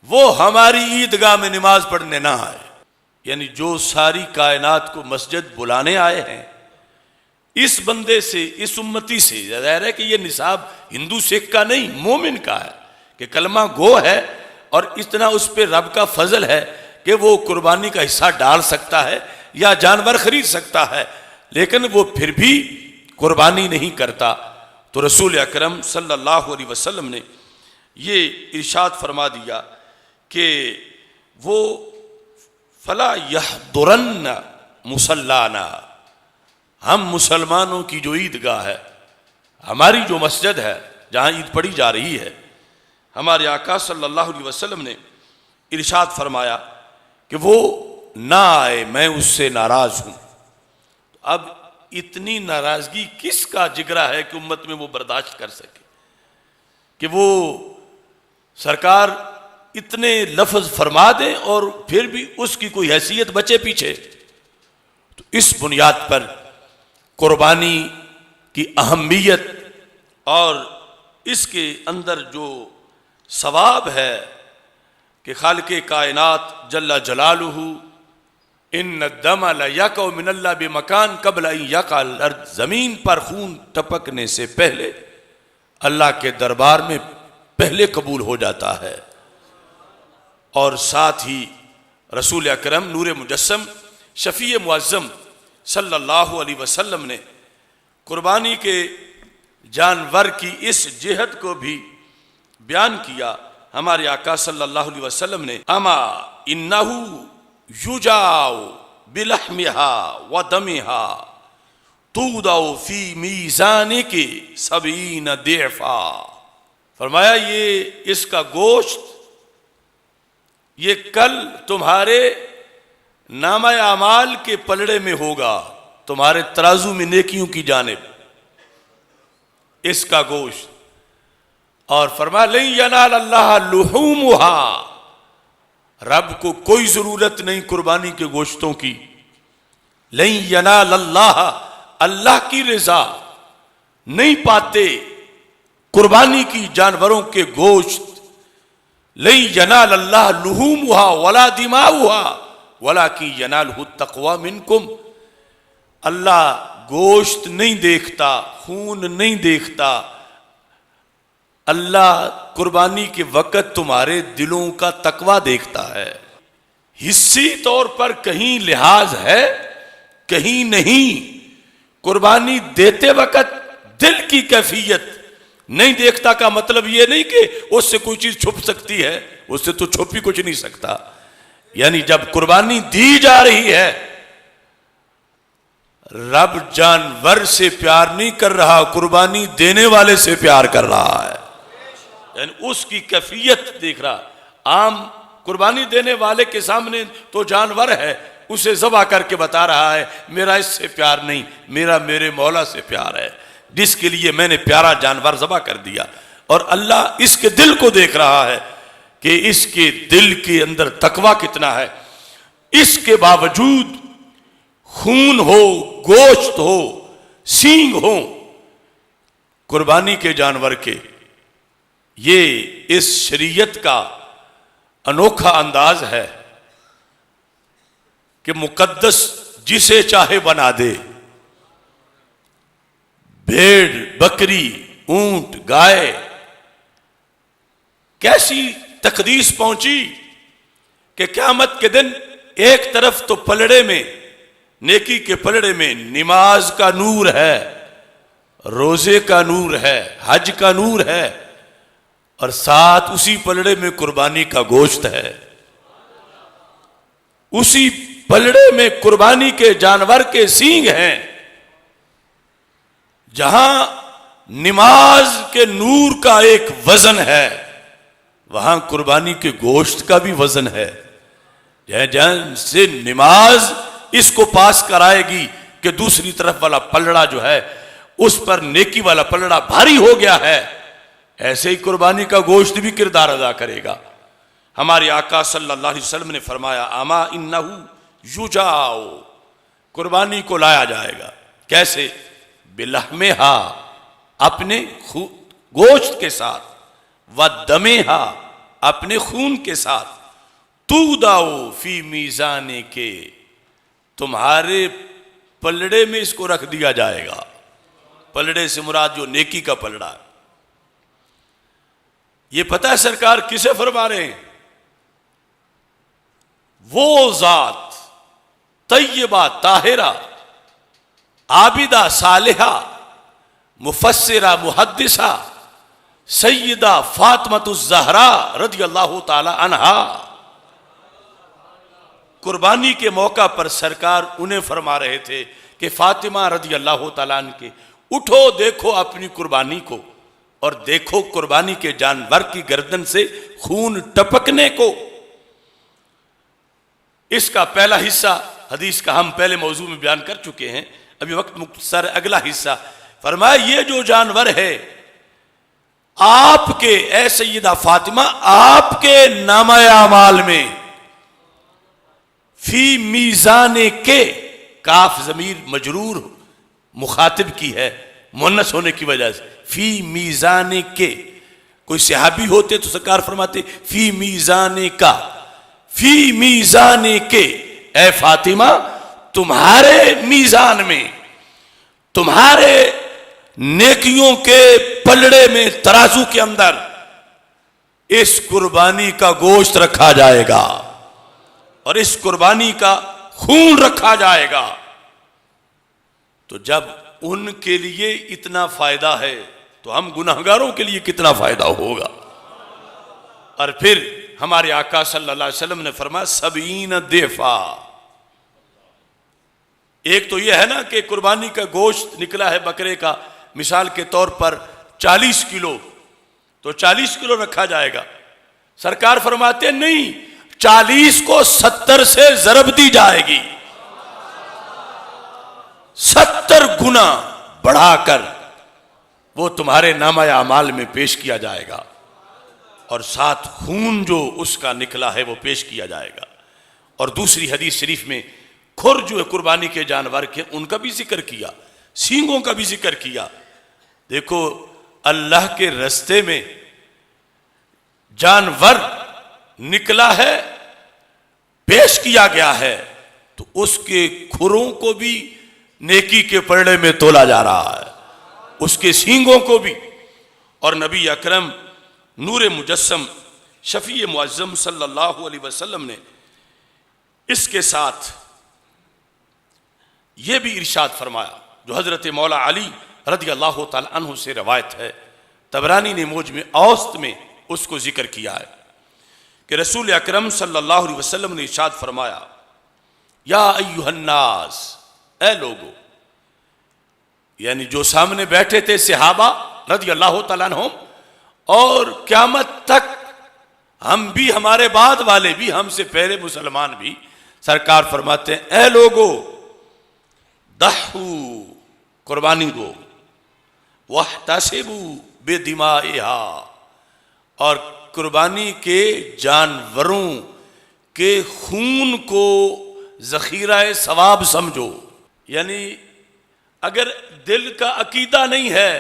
وہ ہماری عیدگاہ میں نماز پڑھنے نہ آئے۔ یعنی جو ساری کائنات کو مسجد بلانے آئے ہیں، اس بندے سے، اس امتی سے، ظاہر ہے کہ یہ نصاب ہندو سکھ کا نہیں، مومن کا ہے کہ کلمہ گو ہے اور اتنا اس پہ رب کا فضل ہے کہ وہ قربانی کا حصہ ڈال سکتا ہے یا جانور خرید سکتا ہے، لیکن وہ پھر بھی قربانی نہیں کرتا۔ تو رسول اکرم صلی اللہ علیہ وسلم نے یہ ارشاد فرما دیا کہ وہ فلا یحضرن مصلانا، ہم مسلمانوں کی جو عیدگاہ ہے، ہماری جو مسجد ہے جہاں عید پڑھی جا رہی ہے، ہمارے آقا صلی اللہ علیہ وسلم نے ارشاد فرمایا کہ وہ نہ آئے، میں اس سے ناراض ہوں۔ اب اتنی ناراضگی کس کا جگرا ہے کہ امت میں وہ برداشت کر سکے کہ وہ سرکار اتنے لفظ فرما دیں اور پھر بھی اس کی کوئی حیثیت بچے پیچھے؟ تو اس بنیاد پر قربانی کی اہمیت اور اس کے اندر جو ثواب ہے کہ خالق کائنات جل جلالہ ان الدم لیقع من اللہ بمکان قبل ان یقع الارض، زمین پر خون ٹپکنے سے پہلے اللہ کے دربار میں پہلے قبول ہو جاتا ہے۔ اور ساتھ ہی رسول اکرم نور مجسم شفیع معظم صلی اللہ علیہ وسلم نے قربانی کے جانور کی اس جہت کو بھی بیان کیا۔ ہمارے آقا صلی اللہ علیہ وسلم نے اما انہو یجاؤ بلحمہا ودمہا تودع فی میزانک 70 ضعفا، فرمایا یہ اس کا گوشت یہ کل تمہارے نامہ اعمال کے پلڑے میں ہوگا، تمہارے ترازو میں نیکیوں کی جانب اس کا گوشت۔ اور فرمایا لن ینال اللہ لحومہا، رب کو کوئی ضرورت نہیں قربانی کے گوشتوں کی، لن ینال اللہ، اللہ کی رضا نہیں پاتے قربانی کی جانوروں کے گوشت، لن ینال اللہ لحومہا ولا دماؤہا ولکن ینالہ التقوی منکم، اللہ گوشت نہیں دیکھتا، خون نہیں دیکھتا، اللہ قربانی کے وقت تمہارے دلوں کا تقوی دیکھتا ہے۔ حصی طور پر کہیں لحاظ ہے کہیں نہیں، قربانی دیتے وقت دل کی کیفیت نہیں دیکھتا کا مطلب یہ نہیں کہ اس سے کوئی چیز چھپ سکتی ہے، اس سے تو چھپ ہی کچھ نہیں سکتا، یعنی جب قربانی دی جا رہی ہے رب جانور سے پیار نہیں کر رہا، قربانی دینے والے سے پیار کر رہا ہے، یعنی اس کی کیفیت دیکھ رہا۔ عام قربانی دینے والے کے سامنے تو جانور ہے، اسے ذبح کر کے بتا رہا ہے میرا اس سے پیار نہیں، میرا میرے مولا سے پیار ہے جس کے لیے میں نے پیارا جانور ذبح کر دیا۔ اور اللہ اس کے دل کو دیکھ رہا ہے کہ اس کے دل کے اندر تقوی کتنا ہے، اس کے باوجود خون ہو، گوشت ہو، سینگ ہو قربانی کے جانور کے، یہ اس شریعت کا انوکھا انداز ہے کہ مقدس جسے چاہے بنا دے، بھیڑ، بکری، اونٹ، گائے، کیسی تقدیس پہنچی کہ قیامت کے دن ایک طرف تو پلڑے میں، نیکی کے پلڑے میں نماز کا نور ہے، روزے کا نور ہے، حج کا نور ہے، اور ساتھ اسی پلڑے میں قربانی کا گوشت ہے، اسی پلڑے میں قربانی کے جانور کے سینگ ہیں۔ جہاں نماز کے نور کا ایک وزن ہے وہاں قربانی کے گوشت کا بھی وزن ہے، جہاں سے نماز اس کو پاس کرائے گی کہ دوسری طرف والا پلڑا جو ہے اس پر نیکی والا پلڑا بھاری ہو گیا ہے، ایسے ہی قربانی کا گوشت بھی کردار ادا کرے گا۔ ہمارے آقا صلی اللہ علیہ وسلم نے فرمایا اما انہو یجاؤ، قربانی کو لایا جائے گا، کیسے؟ بلحمہا، اپنے گوشت کے ساتھ، ودمہا، اپنے خون کے ساتھ، تودع فی میزانک، تمہارے پلڑے میں اس کو رکھ دیا جائے گا۔ پلڑے سے مراد جو نیکی کا پلڑا ہے، یہ پتہ ہے سرکار کسے فرما رہے ہیں؟ وہ ذات طیبہ طاہرہ عابدہ صالحہ مفسرہ محدثہ سیدہ فاطمۃ الزہراء رضی اللہ تعالی عنہا، قربانی کے موقع پر سرکار انہیں فرما رہے تھے کہ فاطمہ رضی اللہ تعالیٰ عنہ کے اٹھو دیکھو اپنی قربانی کو، اور دیکھو قربانی کے جانور کی گردن سے خون ٹپکنے کو۔ اس کا پہلا حصہ حدیث کا ہم پہلے موضوع میں بیان کر چکے ہیں، ابھی وقت مختصر، اگلا حصہ فرمایا یہ جو جانور ہے آپ کے اے سیدہ فاطمہ، آپ کے نامہ اعمال میں فی میزان کے، کاف ضمیر مجرور مخاطب کی ہے مؤنث ہونے کی وجہ سے. فی میزان کے، کوئی صحابی ہوتے تو سرکار فرماتے فی میزان کا، فی میزان کے، اے فاطمہ تمہارے میزان میں، تمہارے نیکیوں کے پلڑے میں، ترازو کے اندر اس قربانی کا گوشت رکھا جائے گا اور اس قربانی کا خون رکھا جائے گا. تو جب ان کے لیے اتنا فائدہ ہے تو ہم گناہگاروں کے لیے کتنا فائدہ ہوگا. اور پھر ہمارے آقا صلی اللہ علیہ وسلم نے فرمایا 70 دفعہ. ایک تو یہ ہے نا کہ قربانی کا گوشت نکلا ہے بکرے کا، مثال کے طور پر 40 کلو، تو 40 کلو رکھا جائے گا. سرکار فرماتے نہیں، 40 کو 70 سے ضرب دی جائے گی، 70 گنا بڑھا کر وہ تمہارے نامہ اعمال میں پیش کیا جائے گا، اور ساتھ خون جو اس کا نکلا ہے وہ پیش کیا جائے گا. اور دوسری حدیث شریف میں کھر جو ہے قربانی کے جانور کے، ان کا بھی ذکر کیا، سینگوں کا بھی ذکر کیا. دیکھو اللہ کے رستے میں جانور نکلا ہے، پیش کیا گیا ہے، تو اس کے کھروں کو بھی نیکی کے پلڑے میں تولا جا رہا ہے، اس کے سینگوں کو بھی. اور نبی اکرم نور مجسم شفیع معظم صلی اللہ علیہ وسلم نے اس کے ساتھ یہ بھی ارشاد فرمایا جو حضرت مولا علی رضی اللہ تعالی عنہ سے روایت ہے، طبرانی نے موجم اوسط میں اس کو ذکر کیا ہے کہ رسول اکرم صلی اللہ علیہ وسلم نے ارشاد فرمایا یا ایھا الناس، اے لوگو، یعنی جو سامنے بیٹھے تھے صحابہ رضی اللہ تعالیٰ عنہم، اور قیامت تک ہم بھی، ہمارے بعد والے بھی، ہم سے پہلے مسلمان بھی، سرکار فرماتے ہیں اے لوگو ضحوا، قربانی دو، واحتسبوا بدمائها، اور قربانی کے جانوروں کے خون کو ذخیرہ ثواب سمجھو. یعنی اگر دل کا عقیدہ نہیں ہے،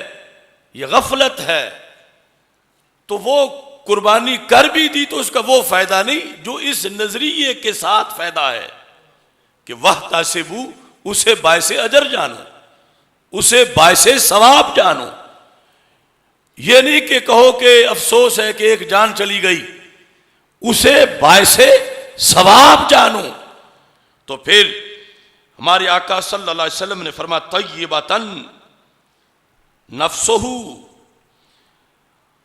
یہ غفلت ہے، تو وہ قربانی کر بھی دی تو اس کا وہ فائدہ نہیں جو اس نظریے کے ساتھ فائدہ ہے کہ واحتسبوا، اسے باعث اجر جانو، اسے باعث ثواب جانو. یہ نہیں کہ کہو کہ افسوس ہے کہ ایک جان چلی گئی، اسے باعث ثواب جانو. تو پھر ہمارے آقا صلی اللہ علیہ وسلم نے فرمایا طیبۃ نفسہ،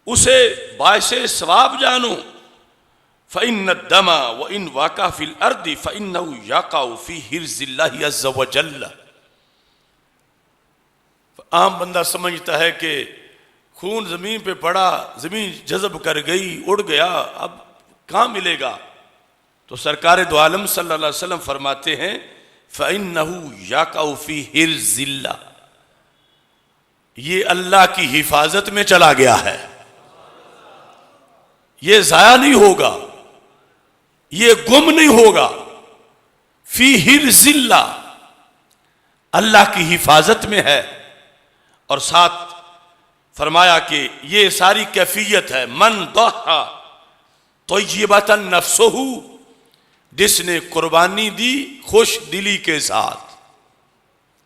اسے باعث ثواب جانو. فإن الدم وإن وقع في الأرض فإنه يقع في حرز الله عز وجل. عام بندہ سمجھتا ہے کہ خون زمین پہ پڑا، زمین جذب کر گئی، اڑ گیا، اب کہاں ملے گا؟ تو سرکار دو عالم صلی اللہ علیہ وسلم فرماتے ہیں فَإِنَّهُ يَقَعُ فِي حِرْزِ اللَّهِ، یہ اللہ کی حفاظت میں چلا گیا ہے، یہ ضائع نہیں ہوگا، یہ گم نہیں ہوگا. فی حرز اللہ، اللہ کی حفاظت میں ہے. اور ساتھ فرمایا کہ یہ ساری کیفیت ہے من ضحی طیبۃ نفسہ، جس نے قربانی دی خوش دلی کے ساتھ.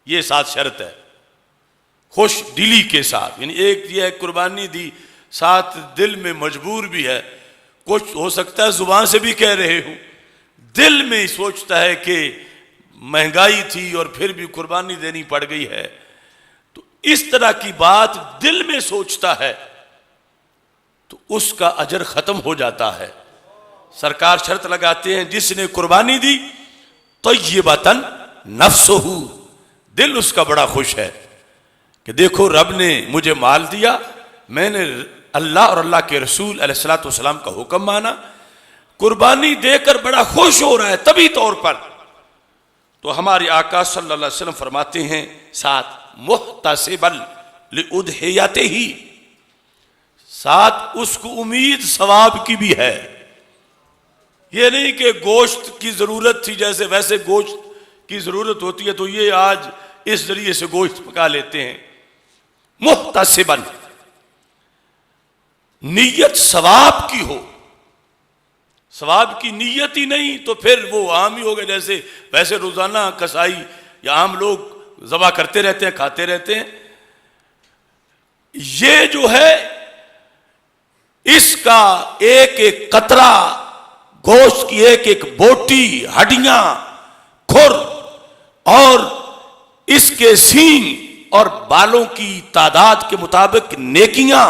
یہ ساتھ شرط ہے، خوش دلی کے ساتھ. یعنی ایک یہ ہے قربانی دی، ساتھ دل میں مجبور بھی ہے، کچھ ہو سکتا ہے زبان سے بھی کہہ رہے ہوں، دل میں ہی سوچتا ہے کہ مہنگائی تھی اور پھر بھی قربانی دینی پڑ گئی ہے. تو اس طرح کی بات دل میں سوچتا ہے تو اس کا اجر ختم ہو جاتا ہے. سرکار شرط لگاتے ہیں جس نے قربانی دی طیبۃ نفسہ، دل اس کا بڑا خوش ہے کہ دیکھو رب نے مجھے مال دیا، میں نے اللہ اور اللہ کے رسول علیہ الصلوۃ والسلام کا حکم مانا، قربانی دے کر بڑا خوش ہو رہا ہے طبی طور پر. تو ہمارے آقا صلی اللہ علیہ وسلم فرماتے ہیں ساتھ محتسبا لأضحیتہ، ساتھ اس کو امید ثواب کی بھی ہے. یہ نہیں کہ گوشت کی ضرورت تھی جیسے ویسے گوشت کی ضرورت ہوتی ہے تو یہ آج اس ذریعے سے گوشت پکا لیتے ہیں. محتسباً، نیت ثواب کی ہو. ثواب کی نیت ہی نہیں تو پھر وہ عام ہی ہو گئے، جیسے ویسے روزانہ کسائی یا عام لوگ ذبح کرتے رہتے ہیں، کھاتے رہتے ہیں. یہ جو ہے اس کا ایک ایک قطرہ گوشت کی، ایک ایک بوٹی، ہڈیاں، کھر اور اس کے سینگ اور بالوں کی تعداد کے مطابق نیکیاں.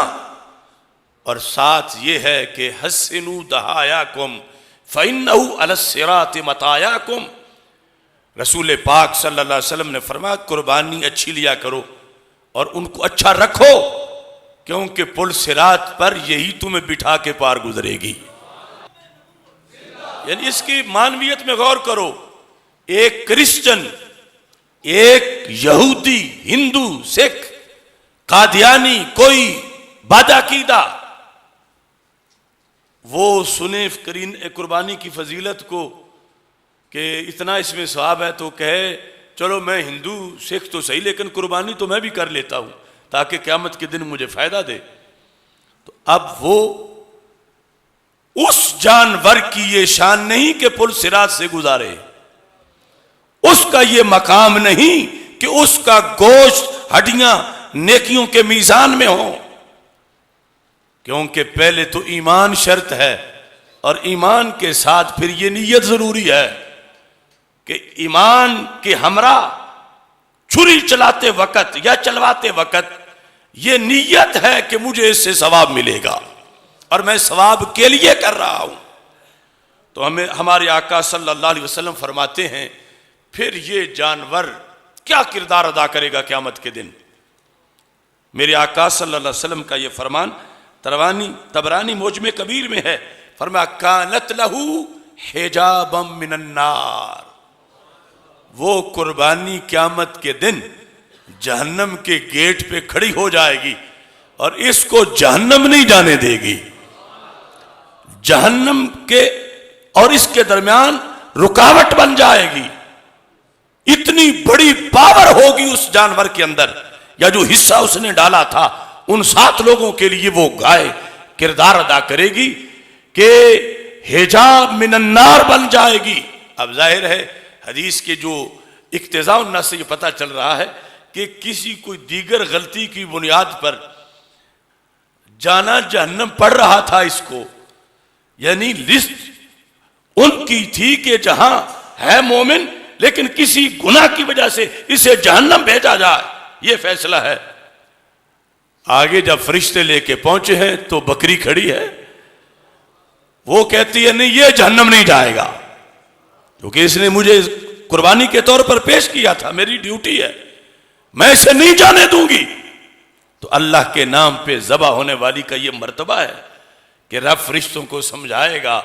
اور ساتھ یہ ہے کہ حسنوا دہایاکم فإنہ علی الصراط مطایاکم. رسول پاک صلی اللہ علیہ وسلم نے فرمایا قربانی اچھی لیا کرو اور ان کو اچھا رکھو، کیونکہ پل صراط پر یہی تمہیں بٹھا کے پار گزرے گی. یعنی اس کی معنویت میں غور کرو. ایک کرسچن، ایک یہودی، ہندو، سکھ، قادیانی، کوئی بادعقیدہ، وہ سنے قربانی کی فضیلت کو کہ اتنا اس میں ثواب ہے تو کہے چلو میں ہندو سکھ تو صحیح لیکن قربانی تو میں بھی کر لیتا ہوں تاکہ قیامت کے دن مجھے فائدہ دے. تو اب وہ اس جانور کی یہ شان نہیں کہ پل صراط سے گزارے، اس کا یہ مقام نہیں کہ اس کا گوشت، ہڈیاں نیکیوں کے میزان میں ہوں، کیونکہ پہلے تو ایمان شرط ہے اور ایمان کے ساتھ پھر یہ نیت ضروری ہے کہ ایمان کے ہمراہ چھری چلاتے وقت یا چلواتے وقت یہ نیت ہے کہ مجھے اس سے ثواب ملے گا اور میں ثواب کے لیے کر رہا ہوں. تو ہمارے آقا صلی اللہ علیہ وسلم فرماتے ہیں پھر یہ جانور کیا کردار ادا کرے گا قیامت کے دن. میرے آقا صلی اللہ علیہ وسلم کا یہ فرمان طبرانی معجم کبیر میں ہے. فرمایا کانت لہو حجابا من النار. وہ قربانی قیامت کے دن جہنم کے گیٹ پہ کھڑی ہو جائے گی اور اس کو جہنم نہیں جانے دے گی. جہنم کے اور اس کے درمیان رکاوٹ بن جائے گی. اتنی بڑی پاور ہوگی اس جانور کے اندر، یا جو حصہ اس نے ڈالا تھا ان 7 لوگوں کے لیے وہ گائے کردار ادا کرے گی کہ حجاب من النار بن جائے گی. اب ظاہر ہے حدیث کے جو اقتضاء النص سے یہ پتہ چل رہا ہے کہ کسی کوئی دیگر غلطی کی بنیاد پر جانا جہنم پڑ رہا تھا اس کو، یعنی لسٹ ان کی تھی کہ جہاں ہے مومن لیکن کسی گناہ کی وجہ سے اسے جہنم بھیجا جائے، یہ فیصلہ ہے. آگے جب فرشتے لے کے پہنچے ہیں تو بکری کھڑی ہے، وہ کہتی ہے نہیں یہ جہنم نہیں جائے گا کیونکہ اس نے مجھے قربانی کے طور پر پیش کیا تھا، میری ڈیوٹی ہے، میں اسے نہیں جانے دوں گی. تو اللہ کے نام پہ ذبح ہونے والی کا یہ مرتبہ ہے کہ رب فرشتوں کو سمجھائے گا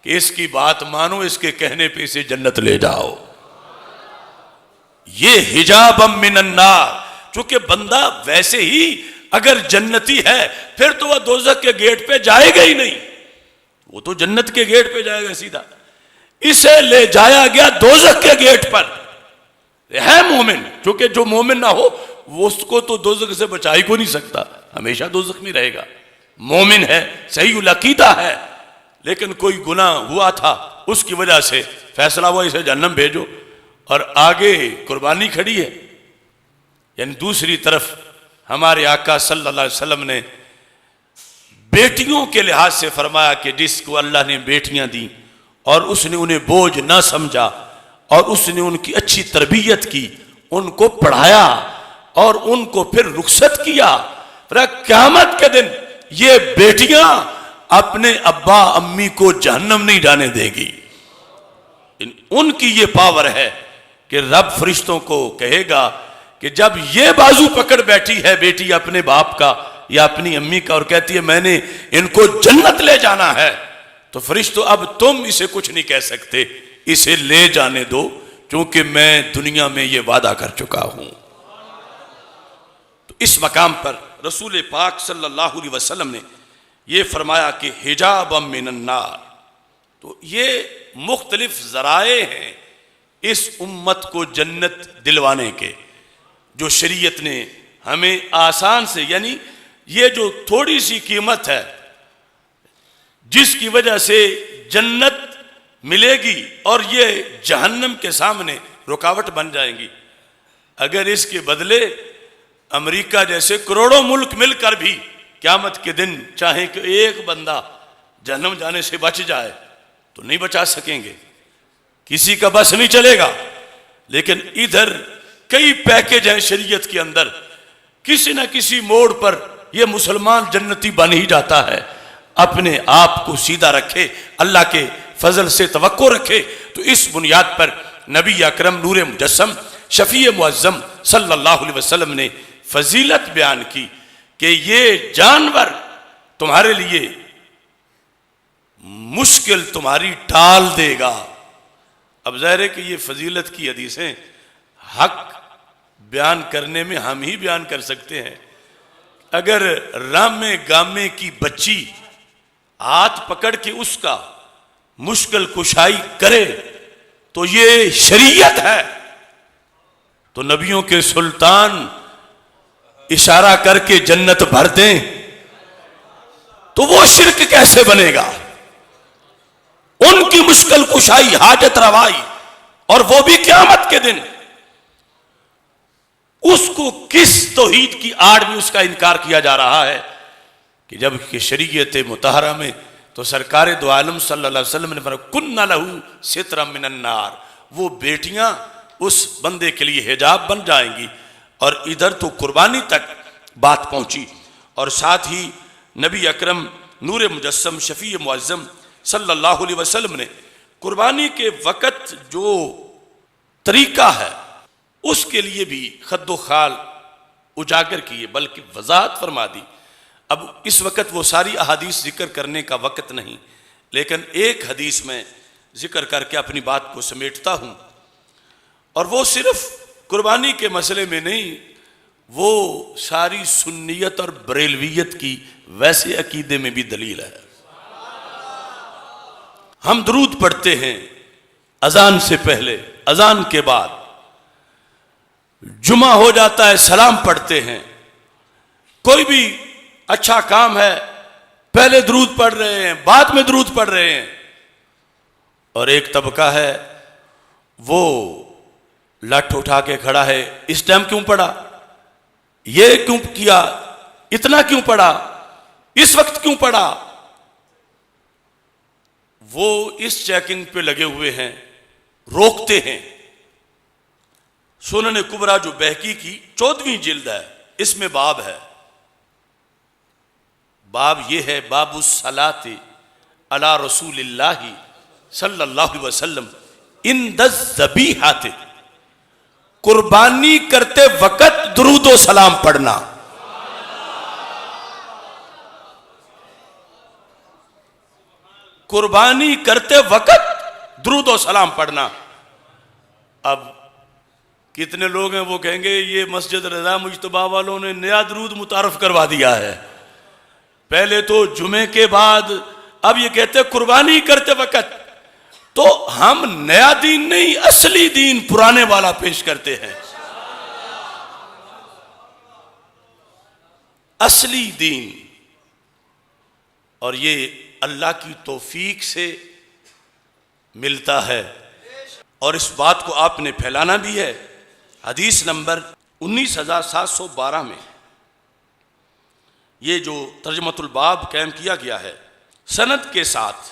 کہ اس کی بات مانو، اس کے کہنے پہ اسے جنت لے جاؤ. یہ حجاب من النار. چونکہ بندہ ویسے ہی اگر جنتی ہے پھر تو وہ دوزخ کے گیٹ پہ جائے گا ہی نہیں، وہ تو جنت کے گیٹ پہ جائے گا سیدھا. اسے لے جایا گیا دوزخ کے گیٹ پر. ہے مومن، چونکہ جو مومن نہ ہو وہ اس کو تو دوزخ سے بچا ہی کو نہیں سکتا، ہمیشہ دوزخ میں رہے گا. مومن ہے، صحیح العقیدہ ہے، لیکن کوئی گناہ ہوا تھا اس کی وجہ سے فیصلہ ہوا اسے جہنم بھیجو، اور آگے قربانی کھڑی ہے. یعنی دوسری طرف ہمارے آقا صلی اللہ علیہ وسلم نے بیٹیوں کے لحاظ سے فرمایا کہ جس کو اللہ نے بیٹیاں دیں اور اس نے انہیں بوجھ نہ سمجھا اور اس نے ان کی اچھی تربیت کی، ان کو پڑھایا اور ان کو پھر رخصت کیا، پھر قیامت کے دن یہ بیٹیاں اپنے ابا امی کو جہنم نہیں جانے دے گی. ان کی یہ پاور ہے کہ رب فرشتوں کو کہے گا کہ جب یہ بازو پکڑ بیٹھی ہے بیٹی اپنے باپ کا یا اپنی امی کا اور کہتی ہے میں نے ان کو جنت لے جانا ہے، تو فرشتوں اب تم اسے کچھ نہیں کہہ سکتے، اسے لے جانے دو چونکہ میں دنیا میں یہ وعدہ کر چکا ہوں. تو اس مقام پر رسول پاک صلی اللہ علیہ وسلم نے یہ فرمایا کہ حجاب من النار. تو یہ مختلف ذرائع ہیں اس امت کو جنت دلوانے کے. جو شریعت نے ہمیں آسان سے، یعنی یہ جو تھوڑی سی قیمت ہے جس کی وجہ سے جنت ملے گی اور یہ جہنم کے سامنے رکاوٹ بن جائیں گی، اگر اس کے بدلے امریکہ جیسے کروڑوں ملک مل کر بھی قیامت کے دن چاہیں کہ ایک بندہ جہنم جانے سے بچ جائے تو نہیں بچا سکیں گے، کسی کا بس نہیں چلے گا۔ لیکن ادھر کئی پیکج ہیں شریعت کے اندر، کسی نہ کسی موڑ پر یہ مسلمان جنتی بن ہی جاتا ہے۔ اپنے آپ کو سیدھا رکھے، اللہ کے فضل سے توقع رکھے، تو اس بنیاد پر نبی اکرم نور مجسم شفیع معظم صلی اللہ علیہ وسلم نے فضیلت بیان کی کہ یہ جانور تمہارے لیے مشکل تمہاری ٹال دے گا۔ اب ظاہر ہے کہ یہ فضیلت کی حدیثیں حق بیان کرنے میں ہم ہی بیان کر سکتے ہیں، اگر رامے گامے کی بچی ہاتھ پکڑ کے اس کا مشکل کشائی کرے تو یہ شریعت ہے، تو نبیوں کے سلطان اشارہ کر کے جنت بھر دیں تو وہ شرک کیسے بنے گا؟ ان کی مشکل کشائی، حاجت روائی، اور وہ بھی قیامت کے دن، اس کو کس توحید کی آڑ میں اس کا انکار کیا جا رہا ہے کہ جب کہ شریعت مطہرہ میں تو سرکار دو عالم صلی اللہ علیہ وسلم نے فرمایا کُنَّ لَهُ سِتْرًا مِنَ النَّارِ، وہ بیٹیاں اس بندے کے لیے حجاب بن جائیں گی۔ اور ادھر تو قربانی تک بات پہنچی، اور ساتھ ہی نبی اکرم نور مجسم شفیع معظم صلی اللہ علیہ وسلم نے قربانی کے وقت جو طریقہ ہے اس کے لیے بھی خد و خال اجاگر کیے، بلکہ وضاحت فرما دی۔ اب اس وقت وہ ساری احادیث ذکر کرنے کا وقت نہیں، لیکن ایک حدیث میں ذکر کر کے اپنی بات کو سمیٹتا ہوں، اور وہ صرف قربانی کے مسئلے میں نہیں، وہ ساری سنیت اور بریلویت کی ویسے عقیدے میں بھی دلیل ہے۔ ہم درود پڑھتے ہیں اذان سے پہلے، اذان کے بعد جمعہ ہو جاتا ہے سلام پڑھتے ہیں، کوئی بھی اچھا کام ہے پہلے درود پڑھ رہے ہیں، بعد میں درود پڑھ رہے ہیں، اور ایک طبقہ ہے وہ لٹھ اٹھا کے کھڑا ہے، اس ٹائم کیوں پڑھا، یہ کیوں کیا، اتنا کیوں پڑھا، اس وقت کیوں پڑھا، وہ اس چیکنگ پہ لگے ہوئے ہیں، روکتے ہیں۔ سنن کبریٰ جو بہقی کی 14ویں جلد ہے، اس میں باب ہے، باب یہ ہے باب الصلاۃ علی رسول اللہ صلی اللہ علیہ وسلم عند الذبیحۃ، قربانی کرتے وقت درود و سلام پڑھنا۔ قربانی کرتے وقت درود و سلام پڑھنا۔ اب کتنے لوگ ہیں وہ کہیں گے یہ مسجد رضا مجتبیٰ والوں نے نیا درود متعارف کروا دیا ہے، پہلے تو جمعے کے بعد، اب یہ کہتے قربانی کرتے وقت، تو ہم نیا دین نہیں اصلی دین پرانے والا پیش کرتے ہیں، اصلی دین، اور یہ اللہ کی توفیق سے ملتا ہے، اور اس بات کو آپ نے پھیلانا بھی ہے۔ حدیث نمبر 19712 میں یہ جو ترجمۃ الباب قائم کیا گیا ہے، سند کے ساتھ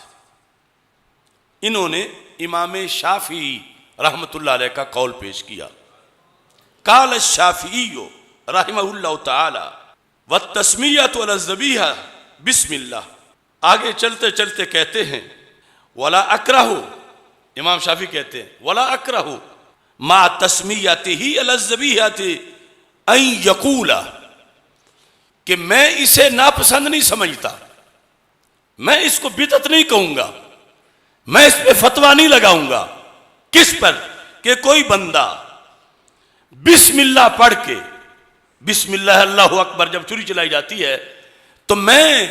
انہوں نے امام شافعی رحمۃ اللہ علیہ کا قول پیش کیا۔ قال الشافعی رحمہ اللہ تعالی والتسمیۃ علی الذبیحہ بسم اللہ، آگے چلتے چلتے کہتے ہیں ولا اکرہ، امام شافعی کہتے ہیں ولا اکرہ ما تسمیتہ علی الذبیحۃ ان یقول، کہ میں اسے ناپسند نہیں سمجھتا، میں اس کو بدعت نہیں کہوں گا، میں اس پہ فتویٰ نہیں لگاؤں گا، کس پر کہ کوئی بندہ بسم اللہ پڑھ کے، بسم اللہ اللہ اکبر جب چھری چلائی جاتی ہے تو میں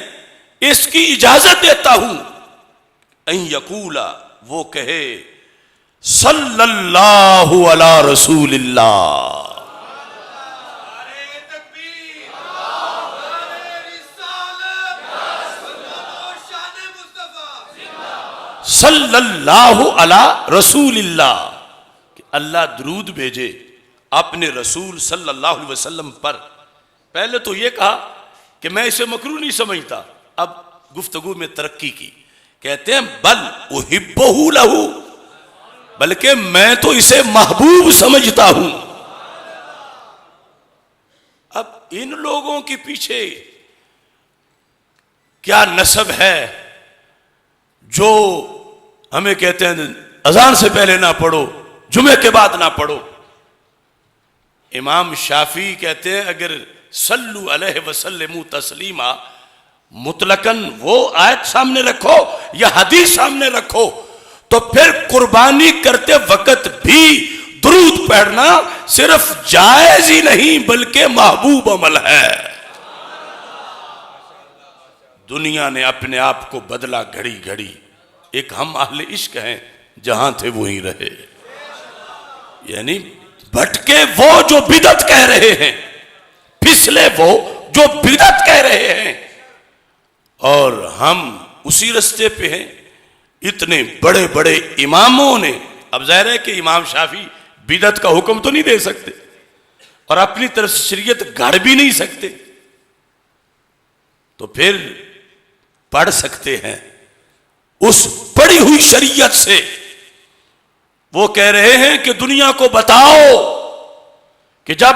اس کی اجازت دیتا ہوں ان یقول، وہ کہے صلی اللہ علی رسول اللہ، صلی اللہ علی رسول اللہ، کہ اللہ درود بھیجے اپنے رسول صلی اللہ علیہ وسلم پر. پہلے تو یہ کہا کہ میں اسے مکروہ نہیں سمجھتا، اب گفتگو میں ترقی کی، کہتے ہیں بل احبہ لہ، بلکہ میں تو اسے محبوب سمجھتا ہوں. اب ان لوگوں کے پیچھے کیا نسب ہے جو ہمیں کہتے ہیں اذان سے پہلے نہ پڑھو، جمعے کے بعد نہ پڑھو. امام شافعی کہتے ہیں اگر صلو علیہ وسلم تسلیما مطلقاً وہ آیت سامنے رکھو یا حدیث سامنے رکھو تو پھر قربانی کرتے وقت بھی درود پڑھنا صرف جائز ہی نہیں بلکہ محبوب عمل ہے. دنیا نے اپنے آپ کو بدلا گھڑی گھڑی، ایک ہم اہل عشق ہیں، جہاں تھے وہیں رہے. یعنی بھٹکے وہ جو بدعت کہہ رہے ہیں، پھسلے وہ جو بدعت کہہ رہے ہیں، اور ہم اسی رستے پہ ہیں. اتنے بڑے بڑے اماموں نے، اب ظاہر ہے کہ امام شافعی بدعت کا حکم تو نہیں دے سکتے اور اپنی طرف سے شریعت گھڑ بھی نہیں سکتے، تو پھر پڑھ سکتے ہیں اس پڑھی ہوئی شریعت سے. وہ کہہ رہے ہیں کہ دنیا کو بتاؤ کہ جب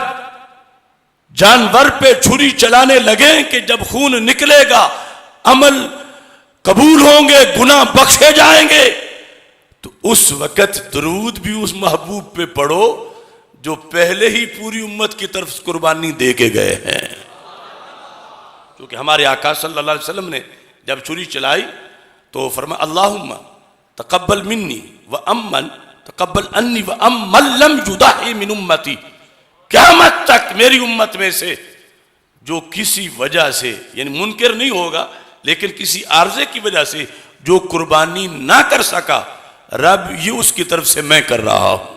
جانور پہ چھری چلانے لگیں کہ جب خون نکلے گا عمل قبول ہوں گے، گناہ بخشے جائیں گے، تو اس وقت درود بھی اس محبوب پہ پڑھو جو پہلے ہی پوری امت کی طرف قربانی دے کے گئے ہیں. کیونکہ ہمارے آقا صلی اللہ علیہ وسلم نے جب چھری چلائی تو فرمایا اللہم تقبل منی وامن تقبل انی وامن لم یضحی من امتی، قیامت تک میری امت میں سے جو کسی وجہ سے، یعنی منکر نہیں ہوگا لیکن کسی عارضے کی وجہ سے جو قربانی نہ کر سکا، رب یہ اس کی طرف سے میں کر رہا ہوں.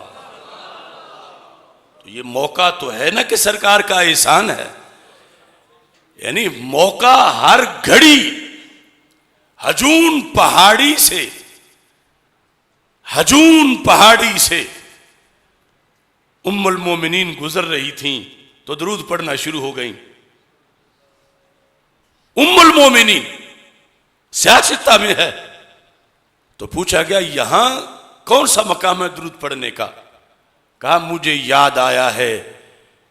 تو یہ موقع تو ہے نا کہ سرکار کا احسان ہے. یعنی موقع ہر گھڑی ہجون پہاڑی سے ام المومنین گزر رہی تھیں تو درود پڑھنا شروع ہو گئیں. ام المومنین سیاستہ میں ہے تو پوچھا گیا یہاں کون سا مقام ہے درود پڑھنے کا؟ کہا مجھے یاد آیا ہے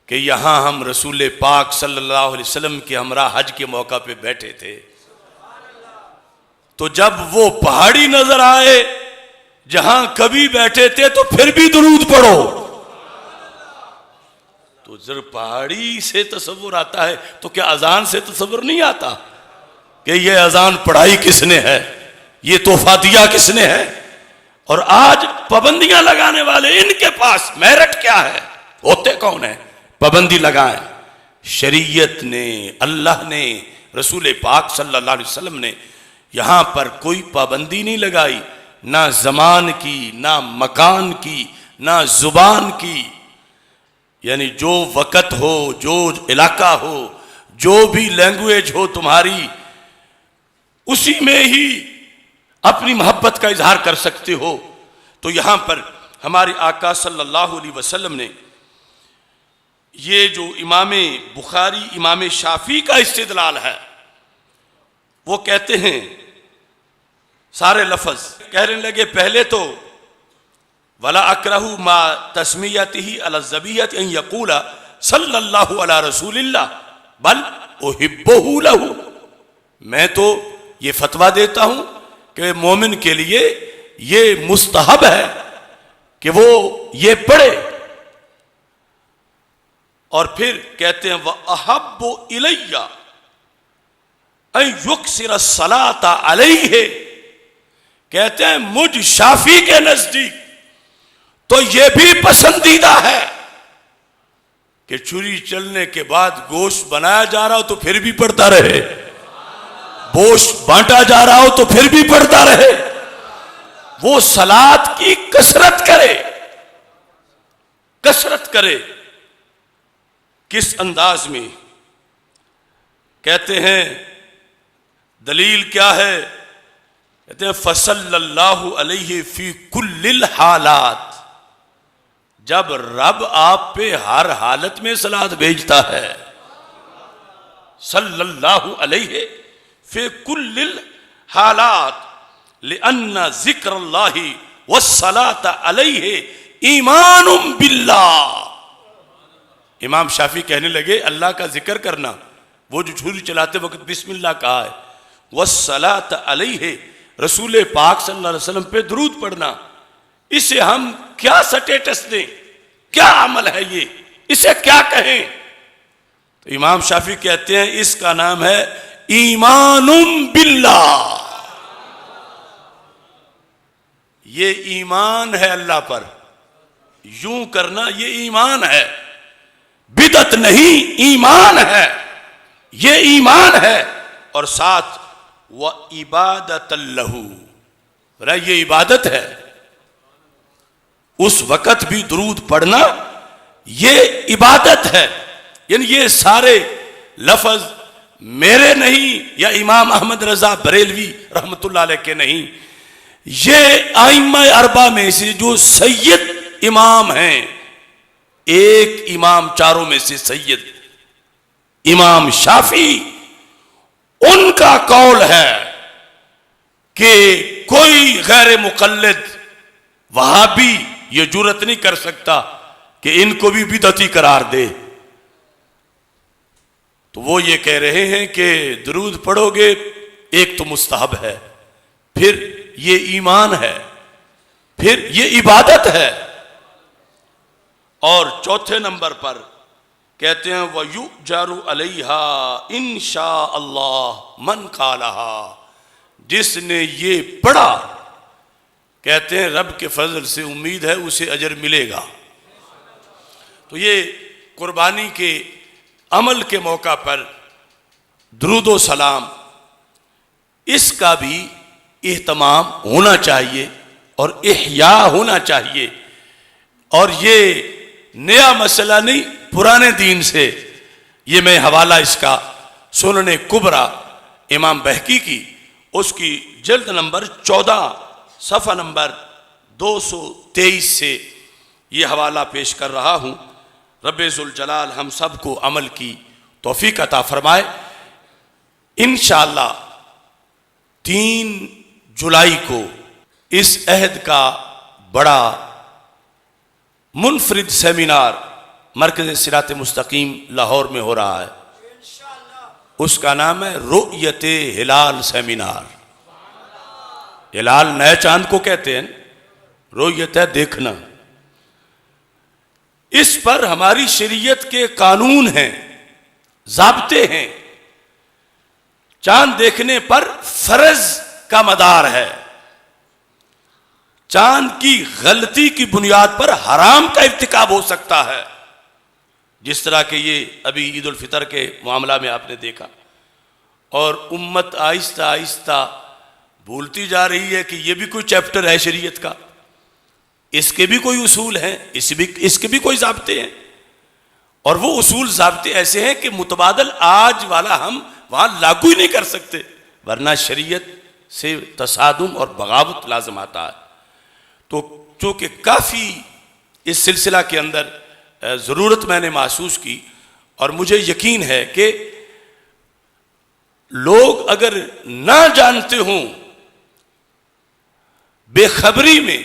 کہ یہاں ہم رسول پاک صلی اللہ علیہ وسلم کے ہمراہ حج کے موقع پہ بیٹھے تھے، تو جب وہ پہاڑی نظر آئے جہاں کبھی بیٹھے تھے تو پھر بھی درود پڑھو. تو ذرا پہاڑی سے تصور آتا ہے تو کیا اذان سے تصور نہیں آتا کہ یہ اذان پڑھائی کس نے ہے، یہ تحفہ دیا کس نے ہے؟ اور آج پابندیاں لگانے والے ان کے پاس میرٹ کیا ہے؟ ہوتے کون ہیں پابندی لگائیں؟ شریعت نے، اللہ نے، رسول پاک صلی اللہ علیہ وسلم نے یہاں پر کوئی پابندی نہیں لگائی، نہ زمان کی، نہ مکان کی، نہ زبان کی. یعنی جو وقت ہو، جو علاقہ ہو، جو بھی لینگویج ہو تمہاری، اسی میں ہی اپنی محبت کا اظہار کر سکتے ہو. تو یہاں پر ہمارے آقا صلی اللہ علیہ وسلم نے یہ جو امام بخاری امام شافعی کا استدلال ہے، وہ کہتے ہیں سارے لفظ کہنے لگے پہلے تو ولا اکرہ ما تسمیتہ علی الذبیحۃ ان یقول صلی اللہ علی رسول اللہ بل احبہ لہ، میں تو یہ فتویٰ دیتا ہوں کہ مومن کے لیے یہ مستحب ہے کہ وہ یہ پڑھے. اور پھر کہتے ہیں وَأَحَبُّ إِلَيَّ أَن يُكْثِرَ الصَّلَاةَ عَلَيْهِ، کہتے ہیں مجھ شافعی کے نزدیک تو یہ بھی پسندیدہ ہے کہ چھری چلنے کے بعد گوشت بنایا جا رہا ہو تو پھر بھی پڑھتا رہے، گوشت بانٹا جا رہا ہو تو پھر بھی پڑھتا رہے، وہ صلاۃ کی کثرت کرے. کس انداز میں؟ کہتے ہیں دلیل کیا ہے کہتے ہیں فصلی اللہ علیہ فی کل الحالات، جب رب آپ پہ ہر حالت میں صلوات بھیجتا ہے، صلی اللہ علیہ فی کل الحالات لأن ذکر اللہ والصلاۃ علیہ ایمان باللہ۔ امام شافعی کہنے لگے اللہ کا ذکر کرنا، وہ جو چھری چلاتے وقت بسم اللہ کہا ہے، والصلاۃ علیہ رسول پاک صلی اللہ علیہ وسلم پہ درود پڑھنا، اسے ہم کیا سٹیٹس دیں، کیا عمل ہے یہ، اسے کیا کہیں؟ تو امام شافعی کہتے ہیں اس کا نام ہے ایمان باللہ۔ یہ ایمان ہے اللہ پر، یوں کرنا یہ ایمان ہے، بدعت نہیں، ایمان ہے، یہ ایمان ہے۔ اور ساتھ وَعِبَادَةً لَهُ، یہ عبادت ہے۔ اس وقت بھی درود پڑھنا یہ عبادت ہے۔ یعنی یہ سارے لفظ میرے نہیں یا امام احمد رضا بریلوی رحمت اللہ علیہ کے نہیں، یہ ائمہ اربعہ میں سے جو سید امام ہیں، ایک امام چاروں میں سے سید امام شافعی، ان کا قول ہے کہ کوئی غیر مقلد وہابی یہ جرت نہیں کر سکتا کہ ان کو بھی بدعتی قرار دے۔ تو وہ یہ کہہ رہے ہیں کہ درود پڑھو گے ایک تو مستحب ہے، پھر یہ ایمان ہے، پھر یہ عبادت ہے، اور چوتھے نمبر پر کہتے ہیں وَيُؤْجَرُ عَلَيْهَا إِن شَاءَ اللَّهُ مَنْ قَالَهَا، جس نے یہ پڑھا کہتے ہیں رب کے فضل سے امید ہے اسے اجر ملے گا۔ تو یہ قربانی کے عمل کے موقع پر درود و سلام، اس کا بھی اہتمام ہونا چاہیے اور احیاء ہونا چاہیے، اور یہ نیا مسئلہ نہیں، پرانے دین سے۔ یہ میں حوالہ اس کا سنن کبریٰ امام بہقی کی، اس کی جلد نمبر 14 صفحہ نمبر 223 سے یہ حوالہ پیش کر رہا ہوں۔ رب ذوالجلال ہم سب کو عمل کی توفیق عطا فرمائے۔ انشاءاللہ 3 جولائی کو اس عہد کا بڑا منفرد سیمینار مرکز صراط مستقیم لاہور میں ہو رہا ہے، اس کا نام ہے رؤیت ہلال سیمینار۔ ہلال نئے چاند کو کہتے ہیں، رؤیت ہے دیکھنا۔ اس پر ہماری شریعت کے قانون ہیں، ضابطے ہیں۔ چاند دیکھنے پر فرض کا مدار ہے، چاند کی غلطی کی بنیاد پر حرام کا ارتکاب ہو سکتا ہے، جس طرح کہ یہ ابھی عید الفطر کے معاملہ میں آپ نے دیکھا۔ اور امت آہستہ آہستہ بھولتی جا رہی ہے کہ یہ بھی کوئی چیپٹر ہے شریعت کا، اس کے بھی کوئی اصول ہیں، اس کے بھی کوئی ضابطے ہیں، اور وہ اصول ضابطے ایسے ہیں کہ متبادل آج والا ہم وہاں لاگو ہی نہیں کر سکتے، ورنہ شریعت سے تصادم اور بغاوت لازم آتا ہے۔ تو چونکہ کافی اس سلسلہ کے اندر ضرورت میں نے محسوس کی، اور مجھے یقین ہے کہ لوگ اگر نہ جانتے ہوں، بے خبری میں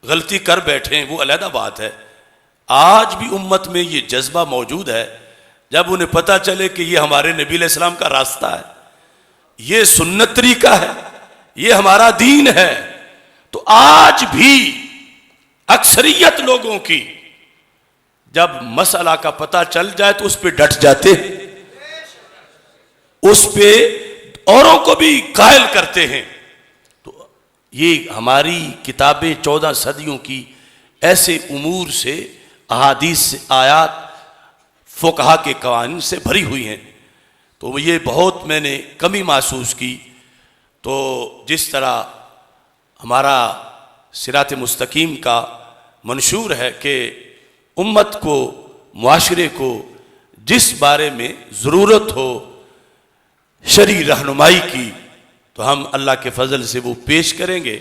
غلطی کر بیٹھیں، وہ علیحدہ بات ہے۔ آج بھی امت میں یہ جذبہ موجود ہے، جب انہیں پتہ چلے کہ یہ ہمارے نبی علیہ السلام کا راستہ ہے، یہ سنت طریقہ ہے، یہ ہمارا دین ہے، تو آج بھی اکثریت لوگوں کی جب مسئلہ کا پتہ چل جائے تو اس پہ ڈٹ جاتے ہیں، اس پہ اوروں کو بھی قائل کرتے ہیں۔ تو یہ ہماری کتابیں 14 صدیوں کی ایسے امور سے، احادیث سے، آیات، فقہا کے قوانین سے بھری ہوئی ہیں، تو یہ بہت میں نے کمی محسوس کی۔ تو جس طرح ہمارا صراط مستقیم کا منشور ہے کہ امت کو، معاشرے کو جس بارے میں ضرورت ہو شرعی رہنمائی کی، تو ہم اللہ کے فضل سے وہ پیش کریں گے.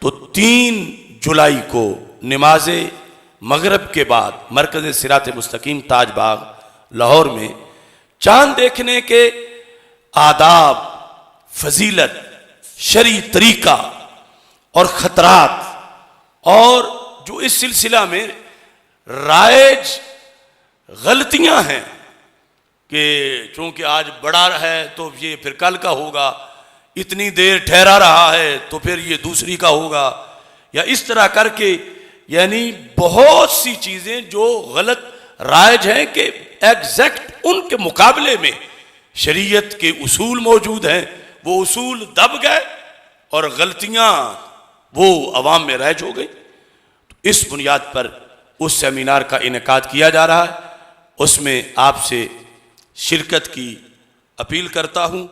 تو 3 جولائی کو نماز مغرب کے بعد مرکز صراط مستقیم تاج باغ لاہور میں چاند دیکھنے کے آداب، فضیلت، شرعی طریقہ اور خطرات، اور جو اس سلسلہ میں رائج غلطیاں ہیں کہ چونکہ آج بڑا ہے تو یہ پھر کل کا ہوگا، اتنی دیر ٹھہرا رہا ہے تو پھر یہ دوسری کا ہوگا، یا اس طرح کر کے یعنی بہت سی چیزیں جو غلط رائج ہیں کہ ایگزیکٹ ان کے مقابلے میں شریعت کے اصول موجود ہیں، وہ اصول دب گئے اور غلطیاں وہ عوام میں رائج ہو گئی. اس بنیاد پر اس سیمینار کا انعقاد کیا جا رہا ہے، اس میں آپ سے شرکت کی اپیل کرتا ہوں.